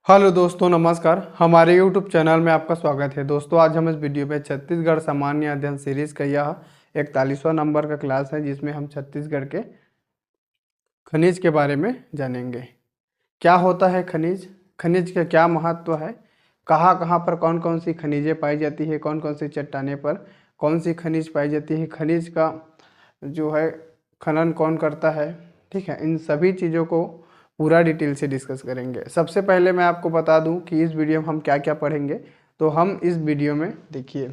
Hello दोस्तों, नमस्कार। हमारे यूट्यूब चैनल में आपका स्वागत है। दोस्तों, आज हम इस वीडियो में छत्तीसगढ़ सामान्य अध्ययन सीरीज का यह 41वां नंबर का क्लास है, जिसमें हम छत्तीसगढ़ के खनिज के बारे में जानेंगे। क्या होता है खनिज, खनिज का क्या महत्व है, कहाँ कहाँ पर कौन कौन सी खनिजें पाई जाती है, कौन कौन सी चट्टाने पर कौन सी खनिज पाई जाती है, खनिज का जो है खनन कौन करता है। ठीक है, इन सभी चीज़ों को पूरा डिटेल से डिस्कस करेंगे। सबसे पहले मैं आपको बता दूं कि इस वीडियो में हम क्या क्या पढ़ेंगे। तो हम इस वीडियो में देखिए,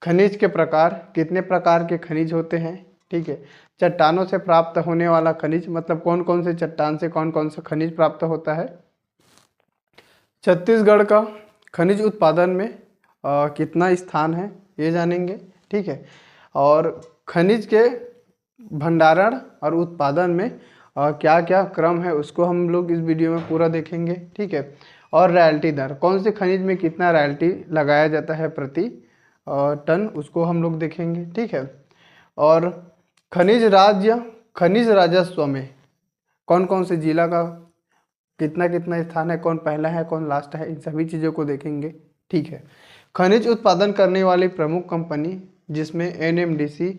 खनिज के प्रकार, कितने प्रकार के खनिज होते हैं। ठीक है, चट्टानों से प्राप्त होने वाला खनिज, मतलब कौन कौन से चट्टान से कौन कौन सा खनिज प्राप्त होता है। छत्तीसगढ़ का खनिज उत्पादन में कितना स्थान है, ये जानेंगे। ठीक है, और खनिज के भंडारण और उत्पादन में क्या क्या क्रम है, उसको हम लोग इस वीडियो में पूरा देखेंगे। ठीक है, और रॉयल्टी दर, कौन से खनिज में कितना रॉयल्टी लगाया जाता है प्रति टन, उसको हम लोग देखेंगे। ठीक है, और खनिज राजस्व में कौन कौन से जिला का कितना कितना स्थान है, कौन पहला है कौन लास्ट है, इन सभी चीज़ों को देखेंगे। ठीक है, खनिज उत्पादन करने वाली प्रमुख कंपनी, जिसमें NMDC,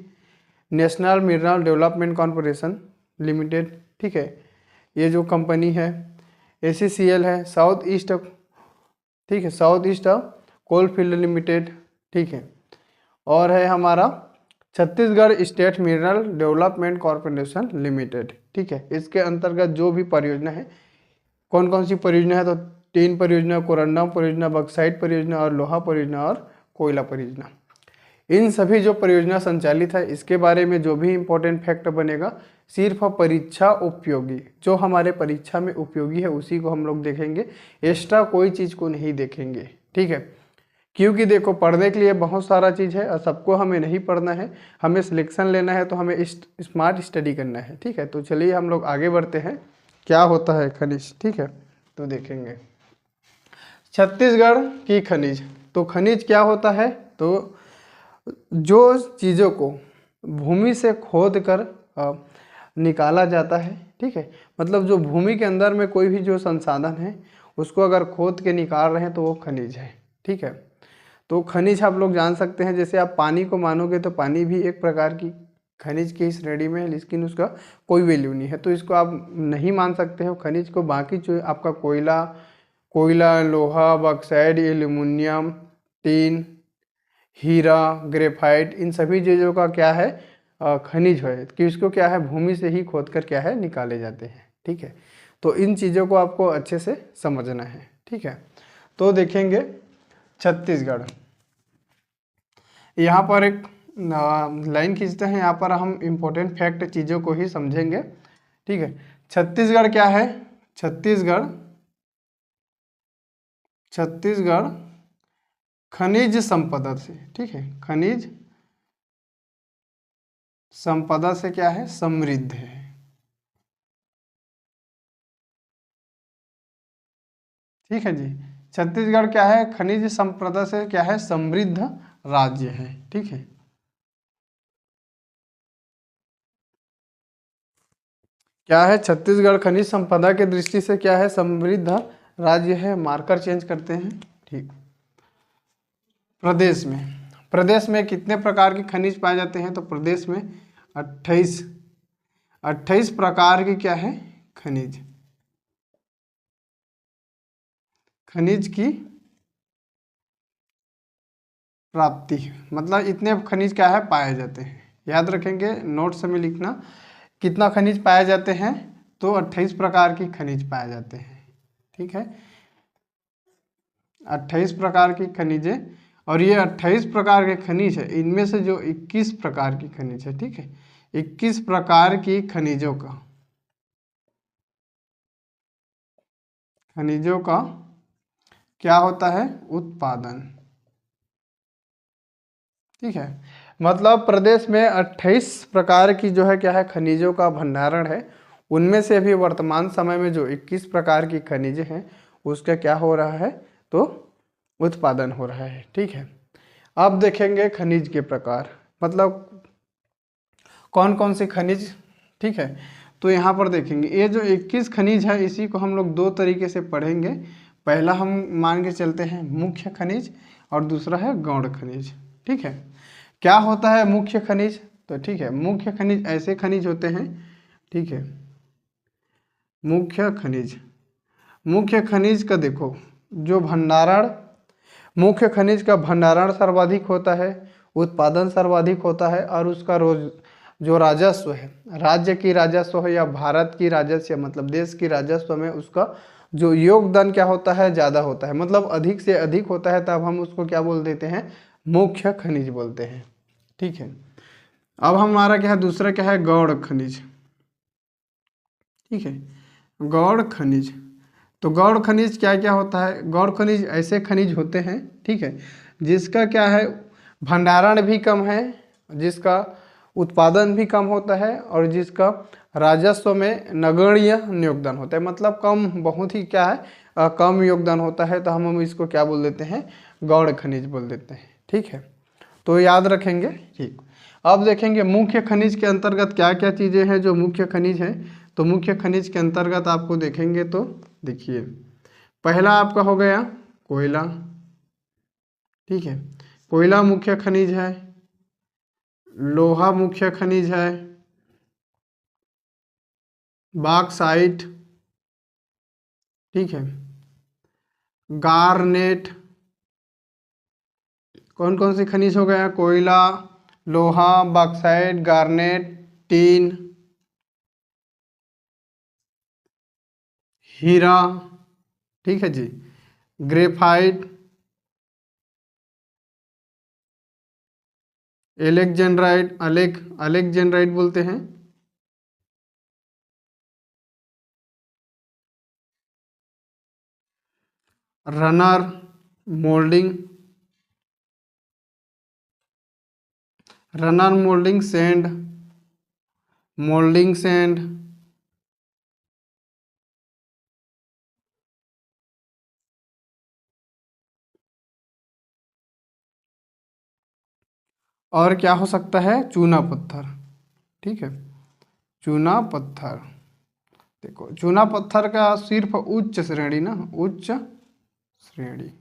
national mineral Development Corporation limited, ठीक है, ये जो कंपनी है, एसीसीएल है, साउथ ईस्ट, ठीक है, साउथ ईस्ट कोलफील्ड लिमिटेड, ठीक है, और है हमारा Chhattisgarh State Mineral Development Corporation limited. ठीक है, इसके अंतर्गत जो भी परियोजना है, कौन कौन सी परियोजना है, तो 3 परियोजना, कोरंडम परियोजना, बक्साइट परियोजना और लोहा परियोजना और कोयला परियोजना। इन सभी जो परियोजना संचालित है, इसके बारे में जो भी इम्पोर्टेंट फैक्ट बनेगा, सिर्फ परीक्षा उपयोगी, जो हमारे परीक्षा में उपयोगी है उसी को हम लोग देखेंगे, एक्स्ट्रा कोई चीज़ को नहीं देखेंगे। ठीक है, क्योंकि देखो, पढ़ने के लिए बहुत सारा चीज़ है और सबको हमें नहीं पढ़ना है, हमें सिलेक्शन लेना है, तो हमें स्मार्ट स्टडी करना है। ठीक है, तो चलिए हम लोग आगे बढ़ते हैं। क्या होता है खनिज, ठीक है, तो देखेंगे छत्तीसगढ़ की खनिज। तो खनिज क्या होता है, तो जो चीज़ों को भूमि से खोद कर निकाला जाता है। ठीक है, मतलब जो भूमि के अंदर में कोई भी जो संसाधन है, उसको अगर खोद के निकाल रहे हैं तो वो खनिज है। ठीक है, तो खनिज आप लोग जान सकते हैं, जैसे आप पानी को मानोगे तो पानी भी एक प्रकार की खनिज की श्रेणी में है, लेकिन उसका कोई वैल्यू नहीं है, तो इसको आप नहीं मान सकते हो खनिज को। बाकी जो आपका कोयला, लोहा, बॉक्साइट, एल्यूमिनियम, टीन, हीरा, ग्रेफाइट, इन सभी चीज़ों का क्या है, खनिज है, कि इसको क्या है, भूमि से ही खोद कर क्या है, निकाले जाते हैं। ठीक है, तो इन चीज़ों को आपको अच्छे से समझना है। ठीक है, तो देखेंगे छत्तीसगढ़, यहाँ पर एक लाइन खींचते हैं, यहाँ पर हम इम्पोर्टेंट फैक्ट चीज़ों को ही समझेंगे। ठीक है, छत्तीसगढ़ क्या है, छत्तीसगढ़ खनिज संपदा से, ठीक है, खनिज संपदा से क्या है, समृद्ध है। ठीक है जी, छत्तीसगढ़ क्या है, खनिज संपदा से क्या है, समृद्ध राज्य है। ठीक है, क्या है, छत्तीसगढ़ खनिज संपदा के दृष्टि से क्या है, समृद्ध राज्य है। मार्कर चेंज करते हैं। ठीक, प्रदेश में कितने प्रकार के खनिज पाए जाते हैं, तो प्रदेश में 28 प्रकार की क्या है, खनिज की प्राप्ति, मतलब इतने खनिज क्या है, पाए जाते हैं। याद रखेंगे, नोट्स में लिखना, कितना खनिज पाए जाते हैं, तो 28 प्रकार की खनिज पाए जाते हैं। ठीक है, 28 प्रकार की खनिजें, और ये 28 प्रकार के खनिज है, इनमें से जो 21 प्रकार की खनिज है, ठीक है, 21 प्रकार की खनिजों का क्या होता है, उत्पादन। ठीक है, मतलब प्रदेश में 28 प्रकार की जो है क्या है, खनिजों का भंडारण है। उनमें से अभी वर्तमान समय में जो 21 प्रकार की खनिजें हैं, उसका क्या हो रहा है, तो उत्पादन हो रहा है। ठीक है, अब देखेंगे खनिज के प्रकार, मतलब कौन कौन से खनिज। ठीक है, तो यहाँ पर देखेंगे, ये जो 21 खनिज है, इसी को हम लोग 2 तरीके से पढ़ेंगे। पहला हम मान के चलते हैं मुख्य खनिज और दूसरा है गौण खनिज। ठीक है, क्या होता है मुख्य खनिज? तो ठीक है, मुख्य खनिज ऐसे खनिज होते हैं, ठीक है, मुख्य खनिज का देखो जो भंडारण, मुख्य खनिज का भंडारण सर्वाधिक होता है, उत्पादन सर्वाधिक होता है, और उसका रोज जो राजस्व है, राज्य की राजस्व है या भारत की राजस्व मतलब देश की राजस्व में उसका जो योगदान क्या होता है, ज़्यादा होता है, मतलब अधिक से अधिक होता है, तब हम उसको क्या बोल देते हैं, मुख्य खनिज बोलते हैं। ठीक है, अब हमारा क्या है, दूसरा क्या है, गौण खनिज। ठीक है, गौण खनिज, तो गौण खनिज क्या क्या होता है? गौण खनिज ऐसे खनिज होते हैं, ठीक है, जिसका क्या है, भंडारण भी कम है, जिसका उत्पादन भी कम होता है, और जिसका राजस्व में नगण्य योगदान होता है, मतलब कम, बहुत ही क्या है, कम योगदान होता है, तो हम इसको क्या बोल देते हैं, गौण खनिज बोल देते हैं। ठीक है, तो याद रखेंगे। ठीक, अब देखेंगे मुख्य खनिज के अंतर्गत क्या क्या चीज़ें हैं जो मुख्य खनिज हैं। तो मुख्य खनिज के अंतर्गत आपको देखेंगे तो देखिए, पहला आपका हो गया कोयला। ठीक है, कोयला मुख्य खनिज है, लोहा मुख्य खनिज है, बॉक्साइट, ठीक है, गारनेट, कौन कौन से खनिज हो गया, कोयला, लोहा, बॉक्साइट, गारनेट, टीन, हीरा, ठीक है जी, ग्रेफाइट, एलेक्जेंड्राइट, अलेक्जेंड्राइट बोलते हैं, runner moulding, runner moulding sand, moulding sand, और क्या हो सकता है, चूना पत्थर। ठीक है, चूना पत्थर, देखो चूना पत्थर का सिर्फ उच्च श्रेणी ना, उच्च श्रेणी,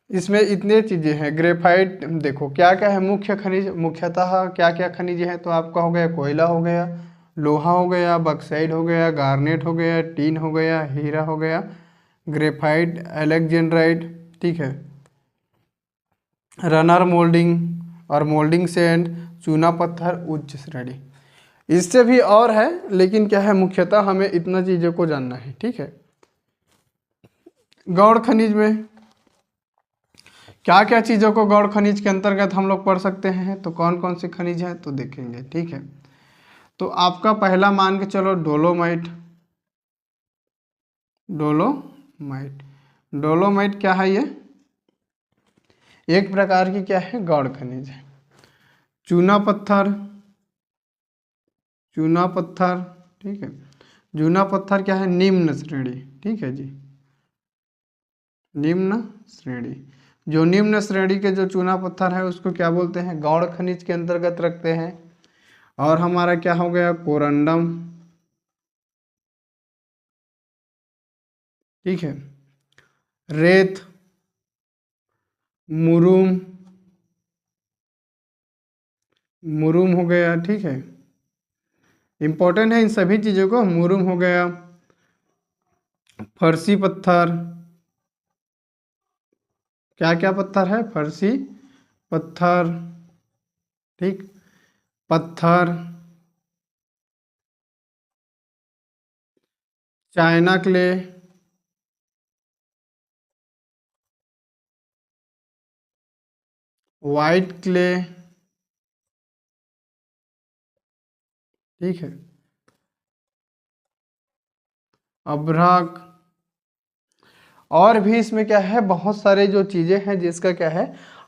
इसमें इतने चीजें हैं। ग्रेफाइट देखो क्या क्या है, मुख्य खनिज मुख्यतः क्या क्या खनिज है, तो आपका हो गया कोयला हो गया, लोहा हो गया, बक्साइड हो गया, गार्नेट हो गया, टीन हो गया, हीरा हो गया, ग्रेफाइट, एलेक्जेंड्राइट, ठीक है, रनर मोल्डिंग और मोल्डिंग सैंड, चूना पत्थर, उच्च श्रेणी। इससे भी और है, लेकिन क्या है, मुख्यतः हमें इतना चीज़ों को जानना है। ठीक है, गौण खनिज में क्या क्या चीज़ों को गौण खनिज के अंतर्गत हम लोग पढ़ सकते हैं, तो कौन कौन से खनिज हैं तो देखेंगे। ठीक है, तो आपका पहला मान के चलो डोलोमाइट, डोलोमाइट, डोलोमाइट क्या है, ये एक प्रकार की क्या है, गौण खनिज है। चूना पत्थर, चूना पत्थर, ठीक है, चूना पत्थर क्या है, निम्न श्रेणी। ठीक है जी, निम्न श्रेणी, जो निम्न श्रेणी के जो चूना पत्थर है उसको क्या बोलते हैं, गौण खनिज के अंतर्गत रखते हैं। और हमारा क्या हो गया, कोरंडम, ठीक है, रेत, मुरुम, मुरुम हो गया। ठीक है, इंपॉर्टेंट है इन सभी चीज़ों को, मुरुम हो गया, फर्सी पत्थर, क्या क्या पत्थर है, फर्सी पत्थर, ठीक, पत्थर, चाइना क्ले, वाइट क्ले, ठीक है, अभ्रक, और भी इसमें क्या है, बहुत सारे जो चीज़ें हैं जिसका क्या है,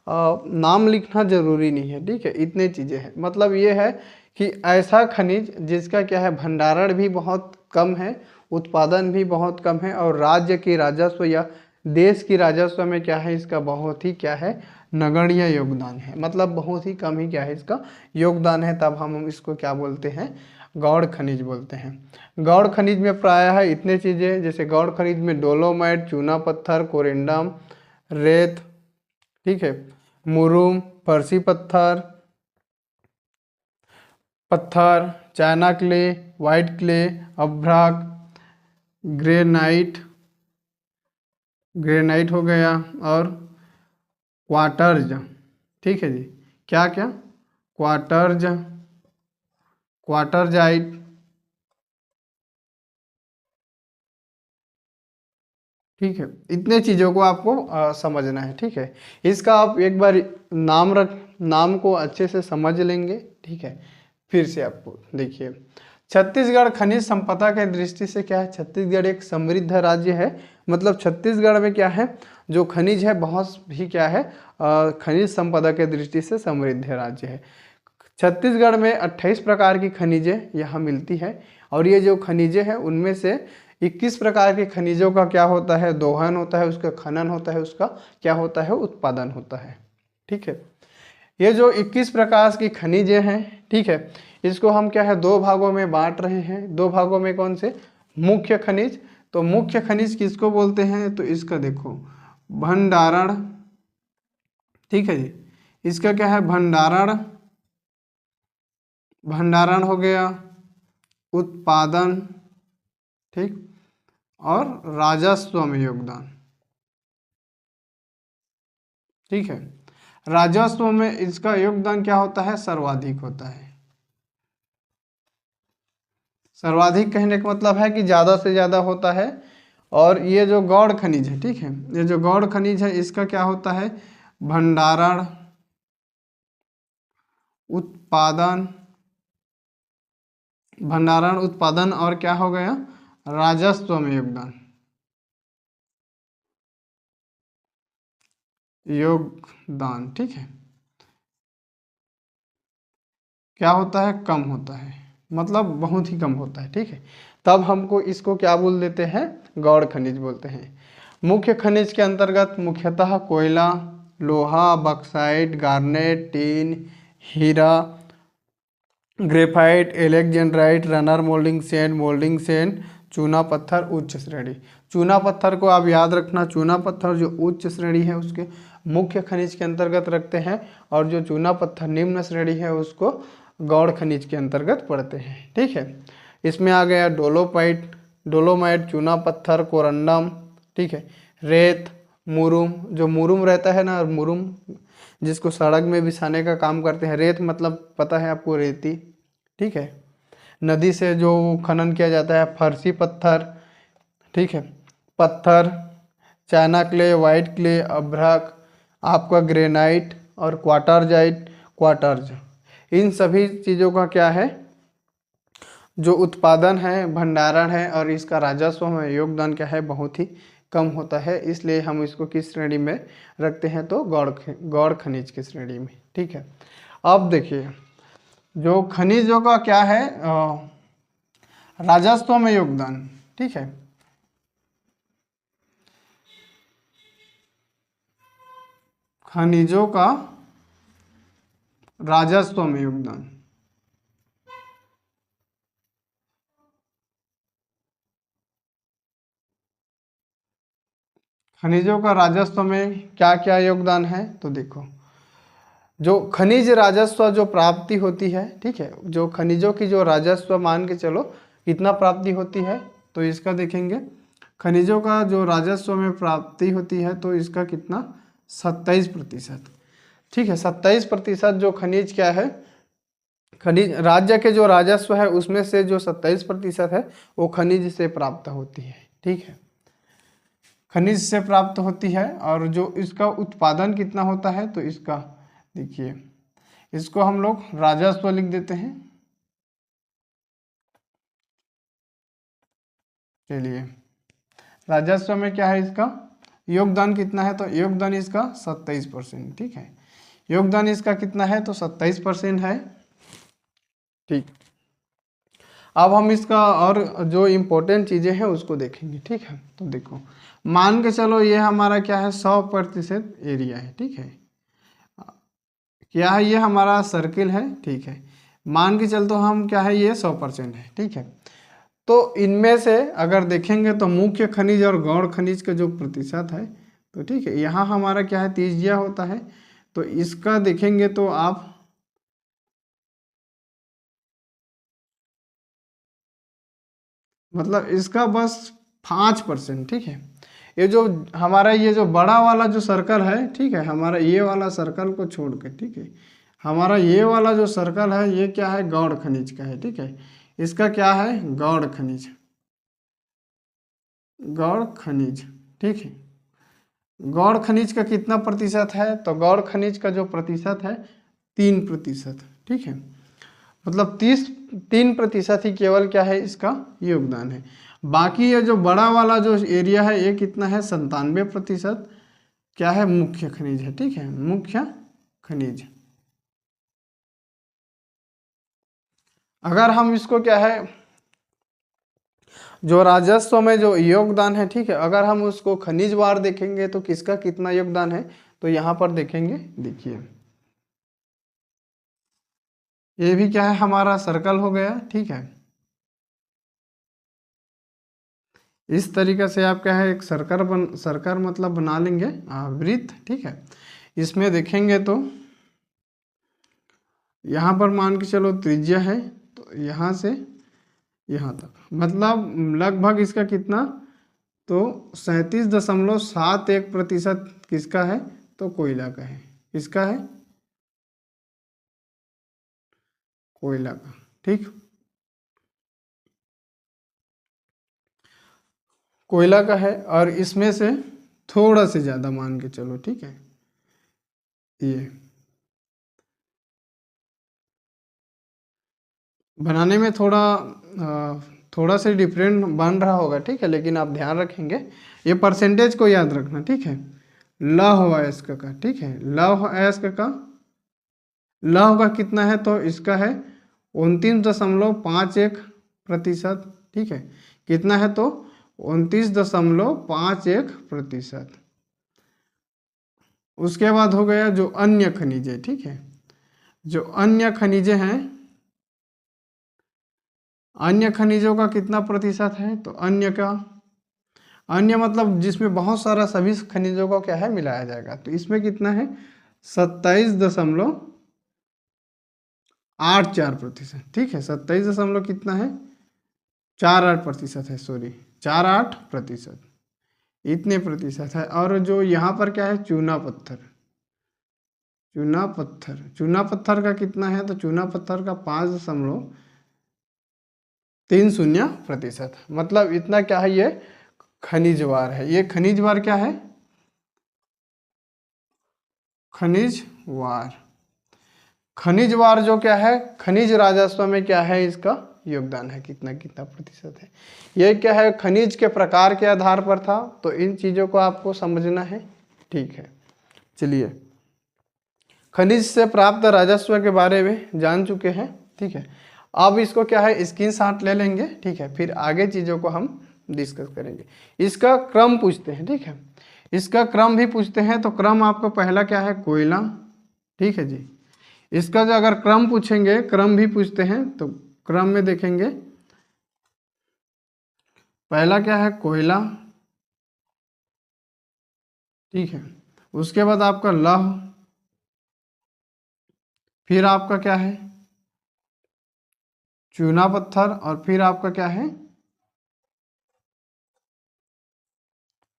नाम लिखना जरूरी नहीं है। ठीक है, इतने चीज़ें हैं, मतलब ये है कि ऐसा खनिज जिसका क्या है, भंडारण भी बहुत कम है, उत्पादन भी बहुत कम है, और राज्य की राजस्व या देश की राजस्व में क्या है, इसका बहुत ही क्या है, नगण्य योगदान है, मतलब बहुत ही कम ही क्या है इसका योगदान है, तब हम इसको क्या बोलते हैं, गौड़ खनिज बोलते हैं। गौड़ खनिज में प्रायः है इतने चीज़ें, जैसे गौड़ खनिज में डोलोमाइट, चूना पत्थर, कोरिंडम, रेत, ठीक है, मुरुम, फर्सी पत्थर, चाइना क्ले, वाइट क्ले, अभ्राक, ग्रेनाइट हो गया, और क्वार्टर्ज, ठीक है जी, क्या क्या, क्वार्टरजाइट, ठीक है। इतने चीज़ों को आपको समझना है, ठीक है। इसका आप एक बार नाम को अच्छे से समझ लेंगे, ठीक है। फिर से आपको देखिए, छत्तीसगढ़ खनिज संपदा के दृष्टि से क्या है, छत्तीसगढ़ एक समृद्ध राज्य है। मतलब छत्तीसगढ़ में क्या है, जो खनिज है बहुत ही क्या है, खनिज संपदा के दृष्टि से समृद्ध राज्य है। छत्तीसगढ़ में 28 प्रकार की खनिजें यहाँ मिलती है, और ये जो खनिजें हैं उनमें से 21 प्रकार के खनिजों का क्या होता है, दोहन होता है, उसका खनन होता है, उसका क्या होता है, उत्पादन होता है, ठीक है। ये जो 21 प्रकार की खनिजें हैं, ठीक है, इसको हम क्या है, दो भागों में बांट रहे हैं। दो भागों में कौन से, मुख्य खनिज। तो मुख्य खनिज किसको बोलते हैं, तो इसका देखो भंडारण, ठीक है जी, इसका क्या है, भंडारण हो गया, उत्पादन, ठीक, और राजस्व में योगदान, ठीक है। राजस्व में इसका योगदान क्या होता है, सर्वाधिक होता है। सर्वाधिक कहने का मतलब है कि ज़्यादा से ज़्यादा होता है। और ये जो गौड़ खनिज है, ठीक है, ये जो गौड़ खनिज है इसका क्या होता है, भंडारण, उत्पादन, और क्या हो गया, राजस्व में योगदान, ठीक है। क्या होता है, कम होता है, मतलब बहुत ही कम होता है, ठीक है। तब हमको इसको क्या बोल देते हैं, गौड़ खनिज बोलते हैं। मुख्य खनिज के अंतर्गत मुख्यतः कोयला, लोहा, बक्साइट, गार्नेट, टीन, हीरा, ग्रेफाइट, एलेक्जेंड्राइट, रनर मोल्डिंग सैंड, चूना पत्थर उच्च श्रेणी। चूना पत्थर को आप याद रखना, चूना पत्थर जो उच्च श्रेणी है उसके मुख्य खनिज के अंतर्गत रखते हैं, और जो चूना पत्थर निम्न श्रेणी है उसको गौड़ खनिज के अंतर्गत पड़ते हैं, ठीक है। इसमें आ गया डोलोमाइट, चूना पत्थर, कोरंडम, ठीक है, रेत, मुरुम, जो मुरुम रहता है ना, मुरुम जिसको सड़क में बिछाने का काम करते हैं, रेत मतलब पता है आपको, रेती, ठीक है। नदी से जो खनन किया जाता है, फर्सी पत्थर, ठीक है, चाइना क्ले, वाइट क्ले, अभ्रक, आपका ग्रेनाइट, और क्वार्टर्ज, इन सभी चीज़ों का क्या है, जो उत्पादन है, भंडारण है, और इसका राजस्व में योगदान क्या है, बहुत ही कम होता है। इसलिए हम इसको किस श्रेणी में रखते हैं, तो गौड़ खनिज की श्रेणी में, ठीक है। अब देखिए, जो खनिजों का क्या है, राजस्व में योगदान, ठीक है। खनिजों का राजस्व में योगदान, खनिजों का राजस्व में क्या क्या योगदान है, तो देखो, जो खनिज राजस्व जो प्राप्ति होती है, ठीक है, जो खनिजों की जो राजस्व मान के चलो कितना प्राप्ति होती है, तो इसका देखेंगे, खनिजों का जो राजस्व में प्राप्ति होती है तो इसका कितना, 27%, ठीक है। 27% जो खनिज क्या है, खनिज राज्य के जो राजस्व है उसमें से जो 27% है वो खनिज से प्राप्त होती है, ठीक है, खनिज से प्राप्त होती है। और जो इसका उत्पादन कितना होता है, तो इसका देखिए, इसको हम लोग राजस्व लिख देते हैं, चलिए, राजस्व में क्या है, इसका योगदान कितना है, तो योगदान इसका 27%, ठीक है, योगदान इसका कितना है, तो 27% है, ठीक। अब हम इसका और जो इम्पोर्टेंट चीज़ें हैं उसको देखेंगे, ठीक है। तो देखो, मान के चलो ये हमारा क्या है, 100% एरिया है, ठीक है, क्या है, ये हमारा सर्किल है, ठीक है। मान के चलते हम क्या है, ये 100% है, ठीक है। तो इनमें से अगर देखेंगे तो मुख्य खनिज और गौण खनिज का जो प्रतिशत है, तो ठीक है, यहाँ हमारा क्या है, तीजिया होता है। तो इसका देखेंगे तो आप मतलब इसका बस 5%, ठीक है। ये जो हमारा ये जो बड़ा वाला जो सर्कल है, ठीक है, हमारा ये वाला सर्कल को छोड़ के, ठीक है, हमारा ये वाला जो सर्कल है ये क्या है, गौड़ खनिज का है, ठीक है। इसका क्या है, गौड़ खनिज, गौड़ खनिज, ठीक है। गौड़ खनिज का कितना प्रतिशत है, तो गौड़ खनिज का जो प्रतिशत है 3%, ठीक है। मतलब 3% ही केवल क्या है, इसका योगदान है। बाकी ये जो बड़ा वाला जो एरिया है ये कितना है, 97% क्या है, मुख्य खनिज है, ठीक है, मुख्य खनिज। अगर हम इसको क्या है, जो राजस्व में जो योगदान है, ठीक है, अगर हम उसको खनिजवार देखेंगे तो किसका कितना योगदान है, तो यहाँ पर देखेंगे, देखिए ये भी क्या है, हमारा सर्कल हो गया, ठीक है। इस तरीके से आप क्या है, एक सर्कल मतलब बना लेंगे, वृत्त, ठीक है। इसमें देखेंगे तो यहाँ पर मान के चलो त्रिज्या है, तो यहाँ से यहाँ तक मतलब लगभग इसका कितना, तो 37.71% किसका है, तो कोयला का है। किसका है, कोयला का, ठीक। कोयला का है, और इसमें से थोड़ा से ज़्यादा मान के चलो, ठीक है, ये बनाने में थोड़ा से डिफरेंट बन रहा होगा, ठीक है, लेकिन आप ध्यान रखेंगे ये परसेंटेज को याद रखना, ठीक है। लौह अयस्क का, ठीक है, लौह अयस्क का, लौह का कितना है, तो इसका है 29.51%, ठीक है। कितना है, तो 29.51%। उसके बाद हो गया जो अन्य खनिजे, ठीक है, जो अन्य खनिजे हैं, अन्य खनिजों का कितना प्रतिशत है, तो अन्य का, अन्य मतलब जिसमें बहुत सारा सभी खनिजों को क्या है, मिलाया जाएगा, तो इसमें कितना है, 27.84%, ठीक है, 27 दशमलव कितना है, 48% है, सॉरी 48%, इतने प्रतिशत है। और जो यहाँ पर क्या है, चूना पत्थर, चूना पत्थर, चूना पत्थर का कितना है, तो चूना पत्थर का 5.30%, मतलब इतना क्या है, ये खनिजवार है। ये खनिजवार क्या है, खनिजवार, खनिजवार जो क्या है, खनिज राजस्व में क्या है, इसका योगदान है, कितना कितना प्रतिशत है। ये क्या है, खनिज के प्रकार के आधार पर था, तो इन चीज़ों को आपको समझना है, ठीक है। चलिए, खनिज से प्राप्त राजस्व के बारे में जान चुके हैं, ठीक है। अब इसको क्या है, स्क्रीनशॉट ले लेंगे, ठीक है, फिर आगे चीज़ों को हम डिस्कस करेंगे। इसका क्रम पूछते हैं, ठीक है, इसका क्रम भी पूछते हैं। तो क्रम आपको पहला क्या है, कोयला, ठीक है जी। इसका जो अगर क्रम पूछेंगे, क्रम भी पूछते हैं, तो क्रम में देखेंगे पहला क्या है, कोयला, ठीक है। उसके बाद आपका लौह, फिर आपका क्या है, चूना पत्थर, और फिर आपका क्या है,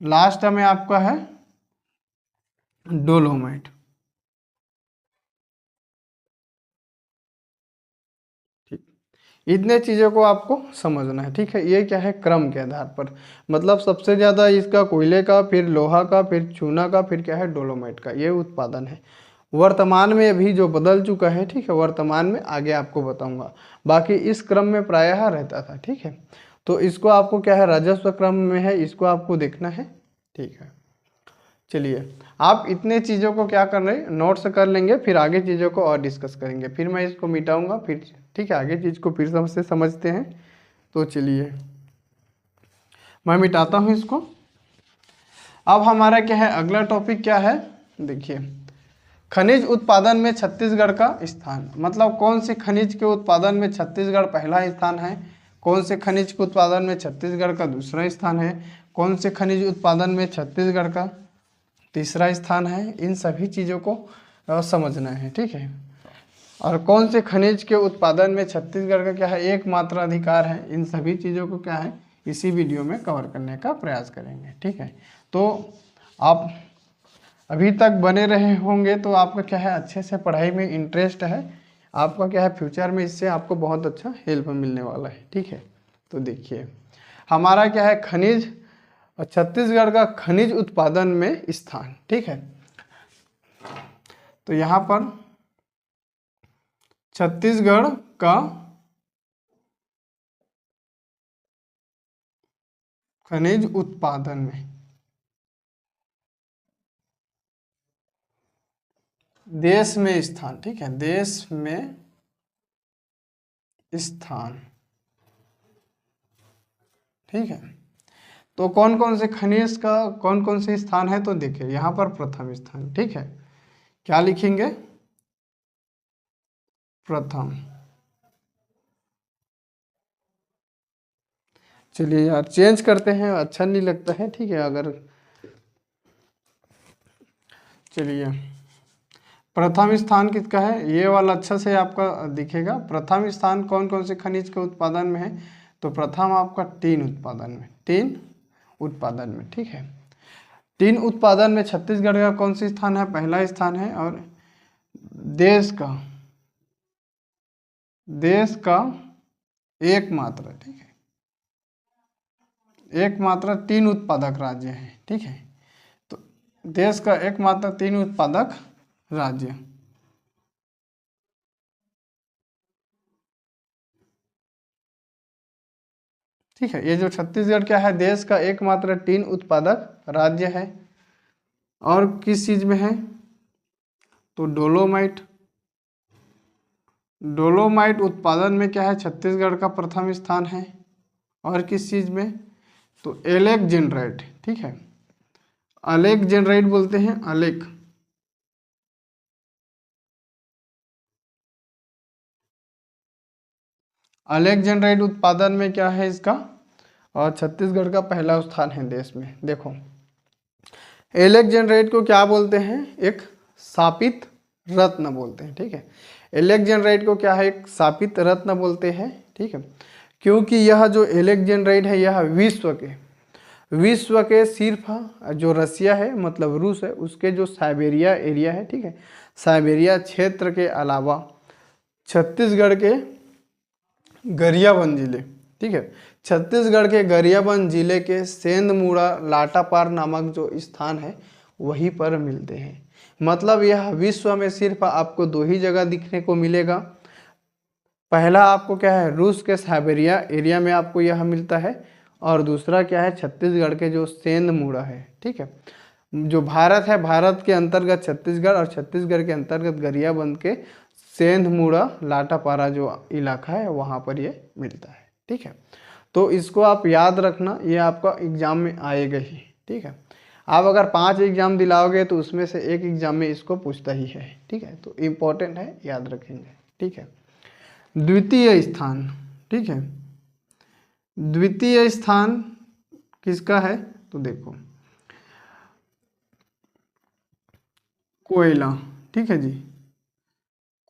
लास्ट में आपका है डोलोमाइट। ठीक, इतने चीज़ों को आपको समझना है, ठीक है। ये क्या है, क्रम के आधार पर, मतलब सबसे ज़्यादा इसका कोयले का, फिर लोहा का, फिर चूना का, फिर क्या है, डोलोमाइट का, ये उत्पादन है। वर्तमान में अभी जो बदल चुका है, ठीक है, वर्तमान में आगे आपको बताऊंगा। बाकी इस क्रम में प्रायः रहता था, ठीक है। तो इसको आपको क्या है, राजस्व क्रम में है, इसको आपको देखना है, ठीक है। चलिए, आप इतने चीज़ों को क्या कर रहे हैं, नोट्स कर लेंगे, फिर आगे चीज़ों को और डिस्कस करेंगे, फिर मैं इसको मिटाऊंगा, फिर ठीक है, आगे चीज़ को फिर से समझते हैं। तो चलिए, मैं मिटाता हूँ इसको। अब हमारा क्या है, अगला टॉपिक क्या है, देखिए, खनिज उत्पादन में छत्तीसगढ़ का स्थान, मतलब कौन से खनिज के उत्पादन में छत्तीसगढ़ पहला स्थान है, कौन से खनिज के उत्पादन में छत्तीसगढ़ का दूसरा स्थान है, कौन से खनिज उत्पादन में छत्तीसगढ़ का तीसरा स्थान है, इन सभी चीज़ों को समझना है। ठीक है, और कौन से खनिज के उत्पादन में छत्तीसगढ़ का क्या है एकमात्र अधिकार है, इन सभी चीज़ों को क्या है इसी वीडियो में कवर करने का प्रयास करेंगे। ठीक है, तो आप अभी तक बने रहे होंगे तो आपका क्या है अच्छे से पढ़ाई में इंटरेस्ट है, आपका क्या है फ्यूचर में इससे आपको बहुत अच्छा हेल्प मिलने वाला है। ठीक है, तो देखिए हमारा क्या है खनिज, छत्तीसगढ़ का खनिज उत्पादन में स्थान। ठीक है, तो यहाँ पर छत्तीसगढ़ का खनिज उत्पादन में देश में स्थान। ठीक है, देश में स्थान। ठीक है, तो कौन कौन से खनिज का कौन कौन से स्थान है, तो देखिए यहाँ पर प्रथम स्थान। ठीक है, क्या लिखेंगे प्रथम। चलिए यार चेंज करते हैं, अच्छा नहीं लगता है। ठीक है, अगर चलिए प्रथम स्थान किसका है, ये वाला अच्छा से आपका दिखेगा। प्रथम स्थान कौन कौन से खनिज के उत्पादन में है, तो प्रथम आपका टीन उत्पादन में, टीन उत्पादन में। ठीक है, टीन उत्पादन में छत्तीसगढ़ का कौन सा स्थान है, पहला स्थान है। और देश का एकमात्र, ठीक है, एकमात्र तीन उत्पादक राज्य है। ठीक है, तो देश का एकमात्र तीन उत्पादक राज्य। ठीक है, ये जो छत्तीसगढ़ क्या है देश का एकमात्र टीन उत्पादक राज्य है। और किस चीज में है, तो डोलोमाइट। डोलोमाइट उत्पादन में क्या है छत्तीसगढ़ का प्रथम स्थान है। और किस चीज में, तो एलेक्जेंड्राइट। ठीक है, अलेक्जेंड्राइट बोलते हैं, अलेक्जेंड्राइट उत्पादन में क्या है इसका, और छत्तीसगढ़ का पहला स्थान है देश में। देखो एलेक्जेंड्राइट को क्या बोलते हैं, एक शापित रत्न बोलते हैं। ठीक है, एलेक्जेंड्राइट को क्या है एक शापित रत्न बोलते हैं। ठीक है, क्योंकि यह जो एलेक्जेंड्राइट है यह विश्व के सिर्फ जो रसिया है मतलब रूस है उसके जो साइबेरिया एरिया है, ठीक है, साइबेरिया क्षेत्र के अलावा छत्तीसगढ़ के गरियाबंद जिले, ठीक है, छत्तीसगढ़ के गरियाबंद जिले के सेंधमुड़ा लाटापार नामक जो स्थान है वहीं पर मिलते हैं। मतलब यह विश्व में सिर्फ आपको दो ही जगह दिखने को मिलेगा। पहला आपको क्या है रूस के साइबेरिया एरिया में आपको यह मिलता है, और दूसरा क्या है छत्तीसगढ़ के जो सेंधमुड़ा है। ठीक है, जो भारत है भारत के अंतर्गत छत्तीसगढ़ और छत्तीसगढ़ के अंतर्गत गरियाबंद के सेंधमुड़ा लाटापारा जो इलाका है वहाँ पर ये मिलता है। ठीक है, तो इसको आप याद रखना, ये आपका एग्जाम में आएगा ही। ठीक है, आप अगर 5 एग्जाम दिलाओगे तो उसमें से एक एग्जाम में इसको पूछता ही है। ठीक है, तो इम्पोर्टेंट है, याद रखेंगे। ठीक है, द्वितीय स्थान, ठीक है, द्वितीय स्थान किसका है, तो देखो कोयला। ठीक है जी,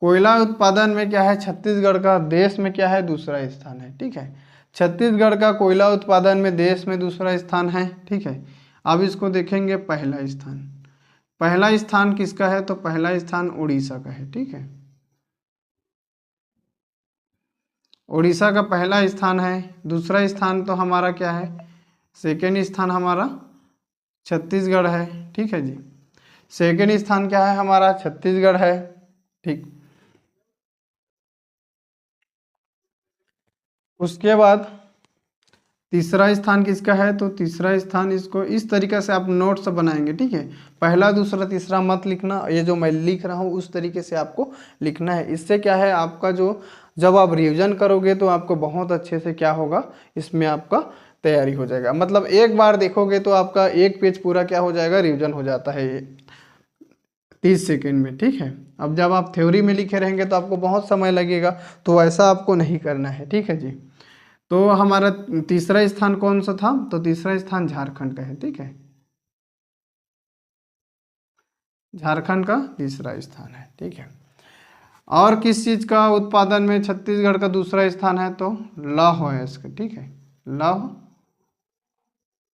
कोयला उत्पादन में क्या है छत्तीसगढ़ का देश में क्या है दूसरा स्थान है। ठीक है, छत्तीसगढ़ का कोयला उत्पादन में देश में दूसरा स्थान है। ठीक है, अब इसको देखेंगे पहला स्थान। पहला स्थान किसका है, तो पहला स्थान उड़ीसा का है। ठीक है, उड़ीसा का पहला स्थान है। दूसरा स्थान तो हमारा क्या है, सेकेंड स्थान हमारा छत्तीसगढ़ है। ठीक है जी, सेकेंड स्थान क्या है हमारा छत्तीसगढ़ है। ठीक, उसके बाद तीसरा स्थान किसका है, तो तीसरा स्थान इसको इस तरीके से आप नोट्स बनाएंगे। ठीक है, पहला दूसरा तीसरा मत लिखना, ये जो मैं लिख रहा हूँ उस तरीके से आपको लिखना है। इससे क्या है आपका जो जब आप रिवीजन करोगे तो आपको बहुत अच्छे से क्या होगा इसमें आपका तैयारी हो जाएगा। मतलब एक बार देखोगे तो आपका एक पेज पूरा क्या हो जाएगा रिवीजन हो जाता है ये। 30 सेकेंड में, ठीक है। अब जब आप थ्योरी में लिखे रहेंगे तो आपको बहुत समय लगेगा, तो ऐसा आपको नहीं करना है, ठीक है जी। तो हमारा तीसरा स्थान कौन सा था, तो तीसरा स्थान झारखंड का है, ठीक है। झारखंड का तीसरा स्थान है, ठीक है। और किस चीज का उत्पादन में छत्तीसगढ़ का दूसरा स्थान है, तो लौह है इसका, ठीक है। लौह,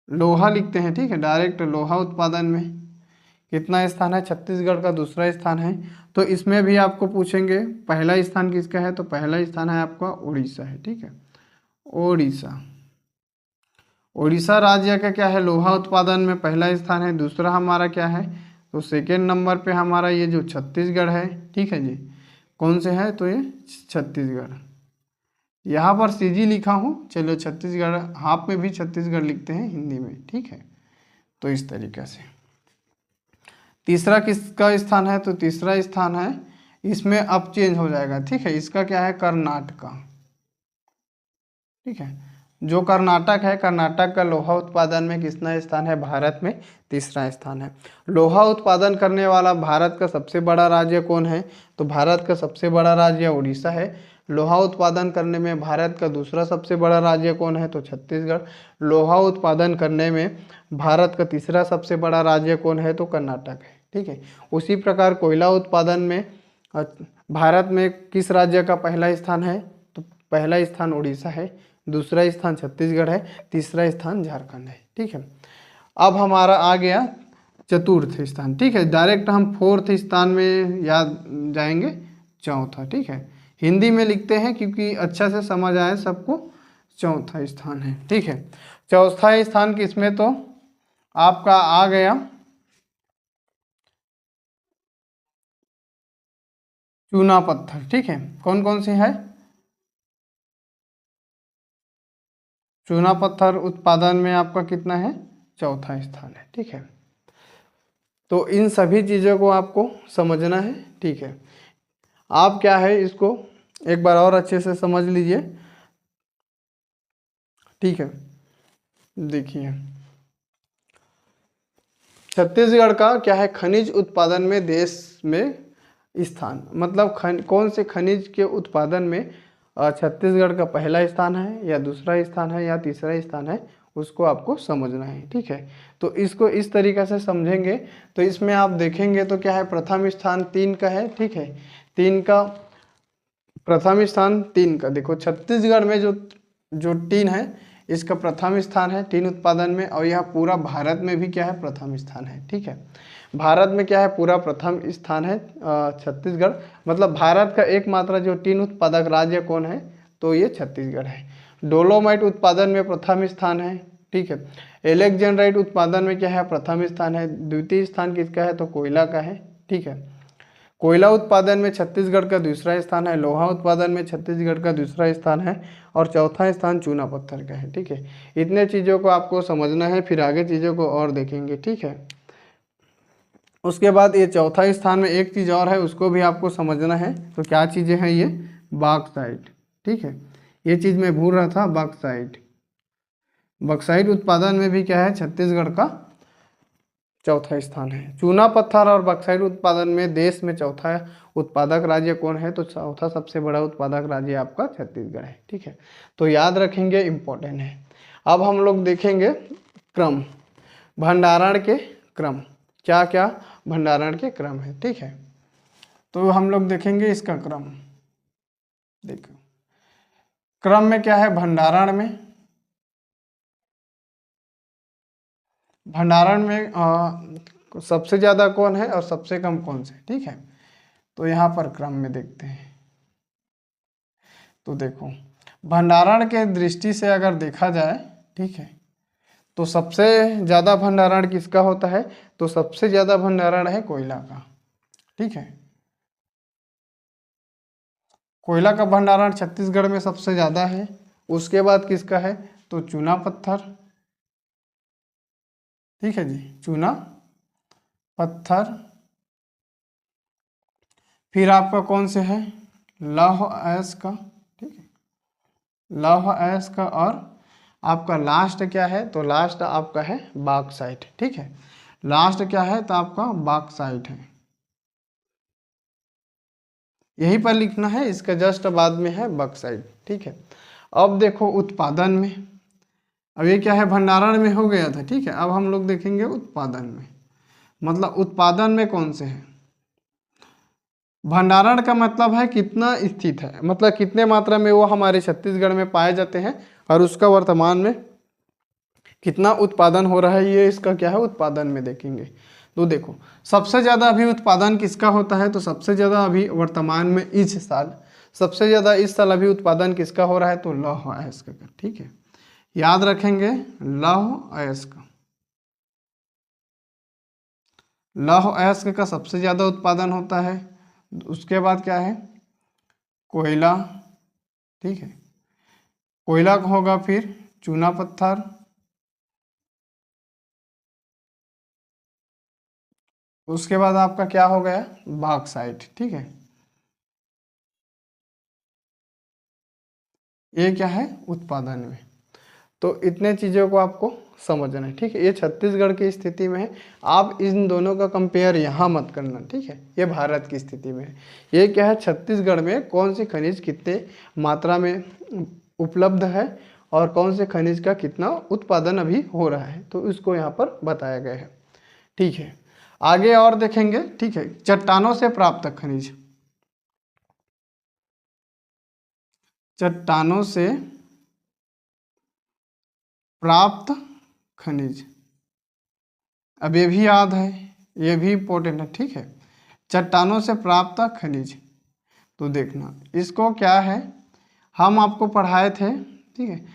लोहा लिखते हैं, ठीक है, डायरेक्ट लोहा उत्पादन में कितना स्थान है, छत्तीसगढ़ का दूसरा स्थान है। तो इसमें भी आपको पूछेंगे पहला स्थान किसका है, तो पहला स्थान है आपका उड़ीसा है, ठीक है। उड़ीसा, उड़ीसा राज्य का क्या है, लोहा उत्पादन में पहला स्थान है। दूसरा हमारा क्या है, तो सेकेंड नंबर पे हमारा ये जो छत्तीसगढ़ है, ठीक है जी। कौन से है, तो ये छत्तीसगढ़, यहाँ पर सीजी लिखा हूँ, चलो छत्तीसगढ़, हाफ में भी छत्तीसगढ़ लिखते हैं हिंदी में, ठीक है। तो इस तरीके से तीसरा किसका स्थान है, तो तीसरा स्थान है, इसमें अब चेंज हो जाएगा, ठीक है। इसका क्या है, कर्नाटका, ठीक है। जो कर्नाटक है, कर्नाटक का लोहा उत्पादन में कितना स्थान है, भारत में तीसरा स्थान है। लोहा उत्पादन करने वाला भारत का सबसे बड़ा राज्य कौन है, तो भारत का सबसे बड़ा राज्य उड़ीसा है। लोहा उत्पादन करने में भारत का दूसरा सबसे बड़ा राज्य कौन है, तो छत्तीसगढ़। लोहा उत्पादन करने में भारत का तीसरा सबसे बड़ा राज्य कौन है, तो कर्नाटक है, ठीक है। उसी प्रकार कोयला उत्पादन में भारत में किस राज्य का पहला स्थान है, तो पहला स्थान उड़ीसा है, दूसरा स्थान छत्तीसगढ़ है, तीसरा स्थान झारखंड है, ठीक है। अब हमारा आ गया चतुर्थ स्थान, ठीक है। डायरेक्ट हम फोर्थ स्थान में याद जाएंगे, चौथा, ठीक है। हिंदी में लिखते हैं क्योंकि अच्छा से समझ आए सबको। चौथा स्थान है, ठीक है। चौथा स्थान किसमें, तो आपका आ गया चूना पत्थर, ठीक है। कौन कौन सी है, चूना पत्थर उत्पादन में आपका कितना है, चौथा स्थान है, ठीक है। तो इन सभी चीज़ों को आपको समझना है, ठीक है। आप क्या है इसको एक बार और अच्छे से समझ लीजिए, ठीक है। देखिए छत्तीसगढ़ का क्या है, खनिज उत्पादन में देश में स्थान, मतलब कौन से खनिज के उत्पादन में छत्तीसगढ़ का पहला स्थान है या दूसरा स्थान है या तीसरा स्थान है, उसको आपको समझना है, ठीक है। तो इसको इस तरीके से समझेंगे तो इसमें आप देखेंगे तो क्या है, प्रथम स्थान 3 का है, ठीक है। 3 का, प्रथम स्थान 3 का, देखो छत्तीसगढ़ में जो जो टीन है इसका प्रथम स्थान है टीन उत्पादन में, और यह पूरा भारत में भी क्या है, प्रथम स्थान है, ठीक है। भारत में क्या है, पूरा प्रथम स्थान है छत्तीसगढ़, मतलब भारत का एकमात्र जो टीन उत्पादक राज्य कौन है, तो ये छत्तीसगढ़ है। डोलोमाइट उत्पादन में प्रथम स्थान है, ठीक है। एलेक्जेंड्राइट उत्पादन में क्या है, प्रथम स्थान है। द्वितीय स्थान किसका है, तो कोयला का है, ठीक है। कोयला उत्पादन में छत्तीसगढ़ का दूसरा स्थान है। लोहा उत्पादन में छत्तीसगढ़ का दूसरा स्थान है, और चौथा स्थान चूना पत्थर का है, ठीक है। इतने चीज़ों को आपको समझना है, फिर आगे चीज़ों को और देखेंगे, ठीक है। उसके बाद ये चौथा स्थान में एक चीज़ और है, उसको भी आपको समझना है। तो क्या चीज़ें हैं ये, बॉक्साइट, ठीक है। ये चीज़ मैं भूल रहा था, बॉक्साइट। बॉक्साइट उत्पादन में भी क्या है, छत्तीसगढ़ का चौथा स्थान है। चूना पत्थर और बॉक्साइट उत्पादन में देश में चौथा उत्पादक राज्य कौन है, तो चौथा सबसे बड़ा उत्पादक राज्य आपका छत्तीसगढ़ है, ठीक है। तो याद रखेंगे, इम्पोर्टेंट है। अब हम लोग देखेंगे क्रम, भंडारण के क्रम, क्या क्या भंडारण के क्रम है, ठीक है। तो हम लोग देखेंगे इसका क्रम। देखो क्रम में क्या है, भंडारण में, भंडारण में सबसे ज़्यादा कौन है और सबसे कम कौन से, ठीक है। तो यहाँ पर क्रम में देखते हैं। तो देखो भंडारण के दृष्टि से अगर देखा जाए, ठीक है, तो सबसे ज़्यादा भंडारण किसका होता है, तो सबसे ज़्यादा भंडारण है कोयला का, ठीक है। कोयला का भंडारण छत्तीसगढ़ में सबसे ज़्यादा है। उसके बाद किसका है, तो चूना पत्थर, ठीक है जी, चूना पत्थर। फिर आपका कौन से है, लौह अयस्क का, ठीक है, लौह अयस्क का। और आपका लास्ट क्या है, तो लास्ट आपका है बॉक्साइट, ठीक है। लास्ट क्या है, तो आपका बॉक्साइट है, यहीं पर लिखना है, इसका जस्ट बाद में है बॉक्साइट। ठीक है, अब देखो उत्पादन में, अब ये क्या है भंडारण में हो गया था। ठीक है, अब हम लोग देखेंगे उत्पादन में, मतलब उत्पादन में कौन से हैं। भंडारण का मतलब है कितना स्थित है, मतलब कितने मात्रा में वो हमारे छत्तीसगढ़ में पाए जाते हैं और उसका वर्तमान में कितना उत्पादन हो रहा है, ये इसका क्या है उत्पादन में देखेंगे। तो देखो सबसे ज़्यादा अभी उत्पादन किसका होता है, तो सबसे ज़्यादा अभी वर्तमान में इस साल, सबसे ज़्यादा इस साल अभी उत्पादन किसका हो रहा है, तो लौह अयस्क का। ठीक है, याद रखेंगे लौह अयस्क, लौह अयस्क का सबसे ज़्यादा उत्पादन होता है। उसके बाद क्या है कोयला। ठीक है, कोयला का होगा, फिर चूना पत्थर, उसके बाद आपका क्या हो गया बॉक्साइट। ठीक है, ये क्या है उत्पादन में। तो इतने चीज़ों को आपको समझना है। ठीक है, ये छत्तीसगढ़ की स्थिति में है, आप इन दोनों का कंपेयर यहाँ मत करना। ठीक है, ये भारत की स्थिति में है। ये क्या है छत्तीसगढ़ में कौन सी खनिज कितने मात्रा में उपलब्ध है और कौन से खनिज का कितना उत्पादन अभी हो रहा है, तो इसको यहाँ पर बताया गया है। ठीक है, आगे और देखेंगे। ठीक है, चट्टानों से प्राप्त खनिज, चट्टानों से प्राप्त खनिज, अब ये भी याद है, ये भी इम्पोर्टेंट है। ठीक है, चट्टानों से प्राप्त खनिज, तो देखना इसको क्या है, हम आपको पढ़ाए थे। ठीक है,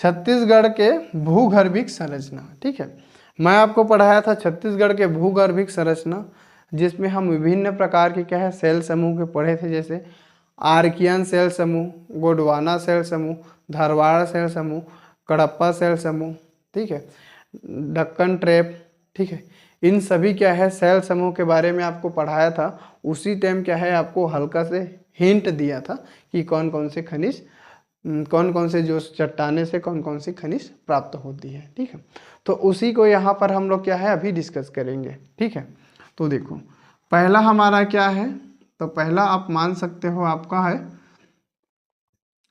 छत्तीसगढ़ के भूगर्भिक संरचना। ठीक है, मैं आपको पढ़ाया था छत्तीसगढ़ के भूगर्भिक संरचना, जिसमें हम विभिन्न प्रकार के क्या है सेल समूह के पढ़े थे, जैसे आर्कियन सेल समूह, गोंडवाना सेल समूह, धारवाड़ सेल समूह, कडप्पा सेल समूह। ठीक है, ढक्कन ट्रैप। ठीक है, इन सभी क्या है सेल समूह के बारे में आपको पढ़ाया था। उसी टाइम क्या है आपको हल्का से हिंट दिया था कि कौन कौन से खनिज, कौन कौन से जो चट्टाने से कौन कौन सी खनिज प्राप्त होती है। ठीक है, तो उसी को यहाँ पर हम लोग क्या है अभी डिस्कस करेंगे। ठीक है, तो देखो पहला हमारा क्या है, तो पहला आप मान सकते हो आपका है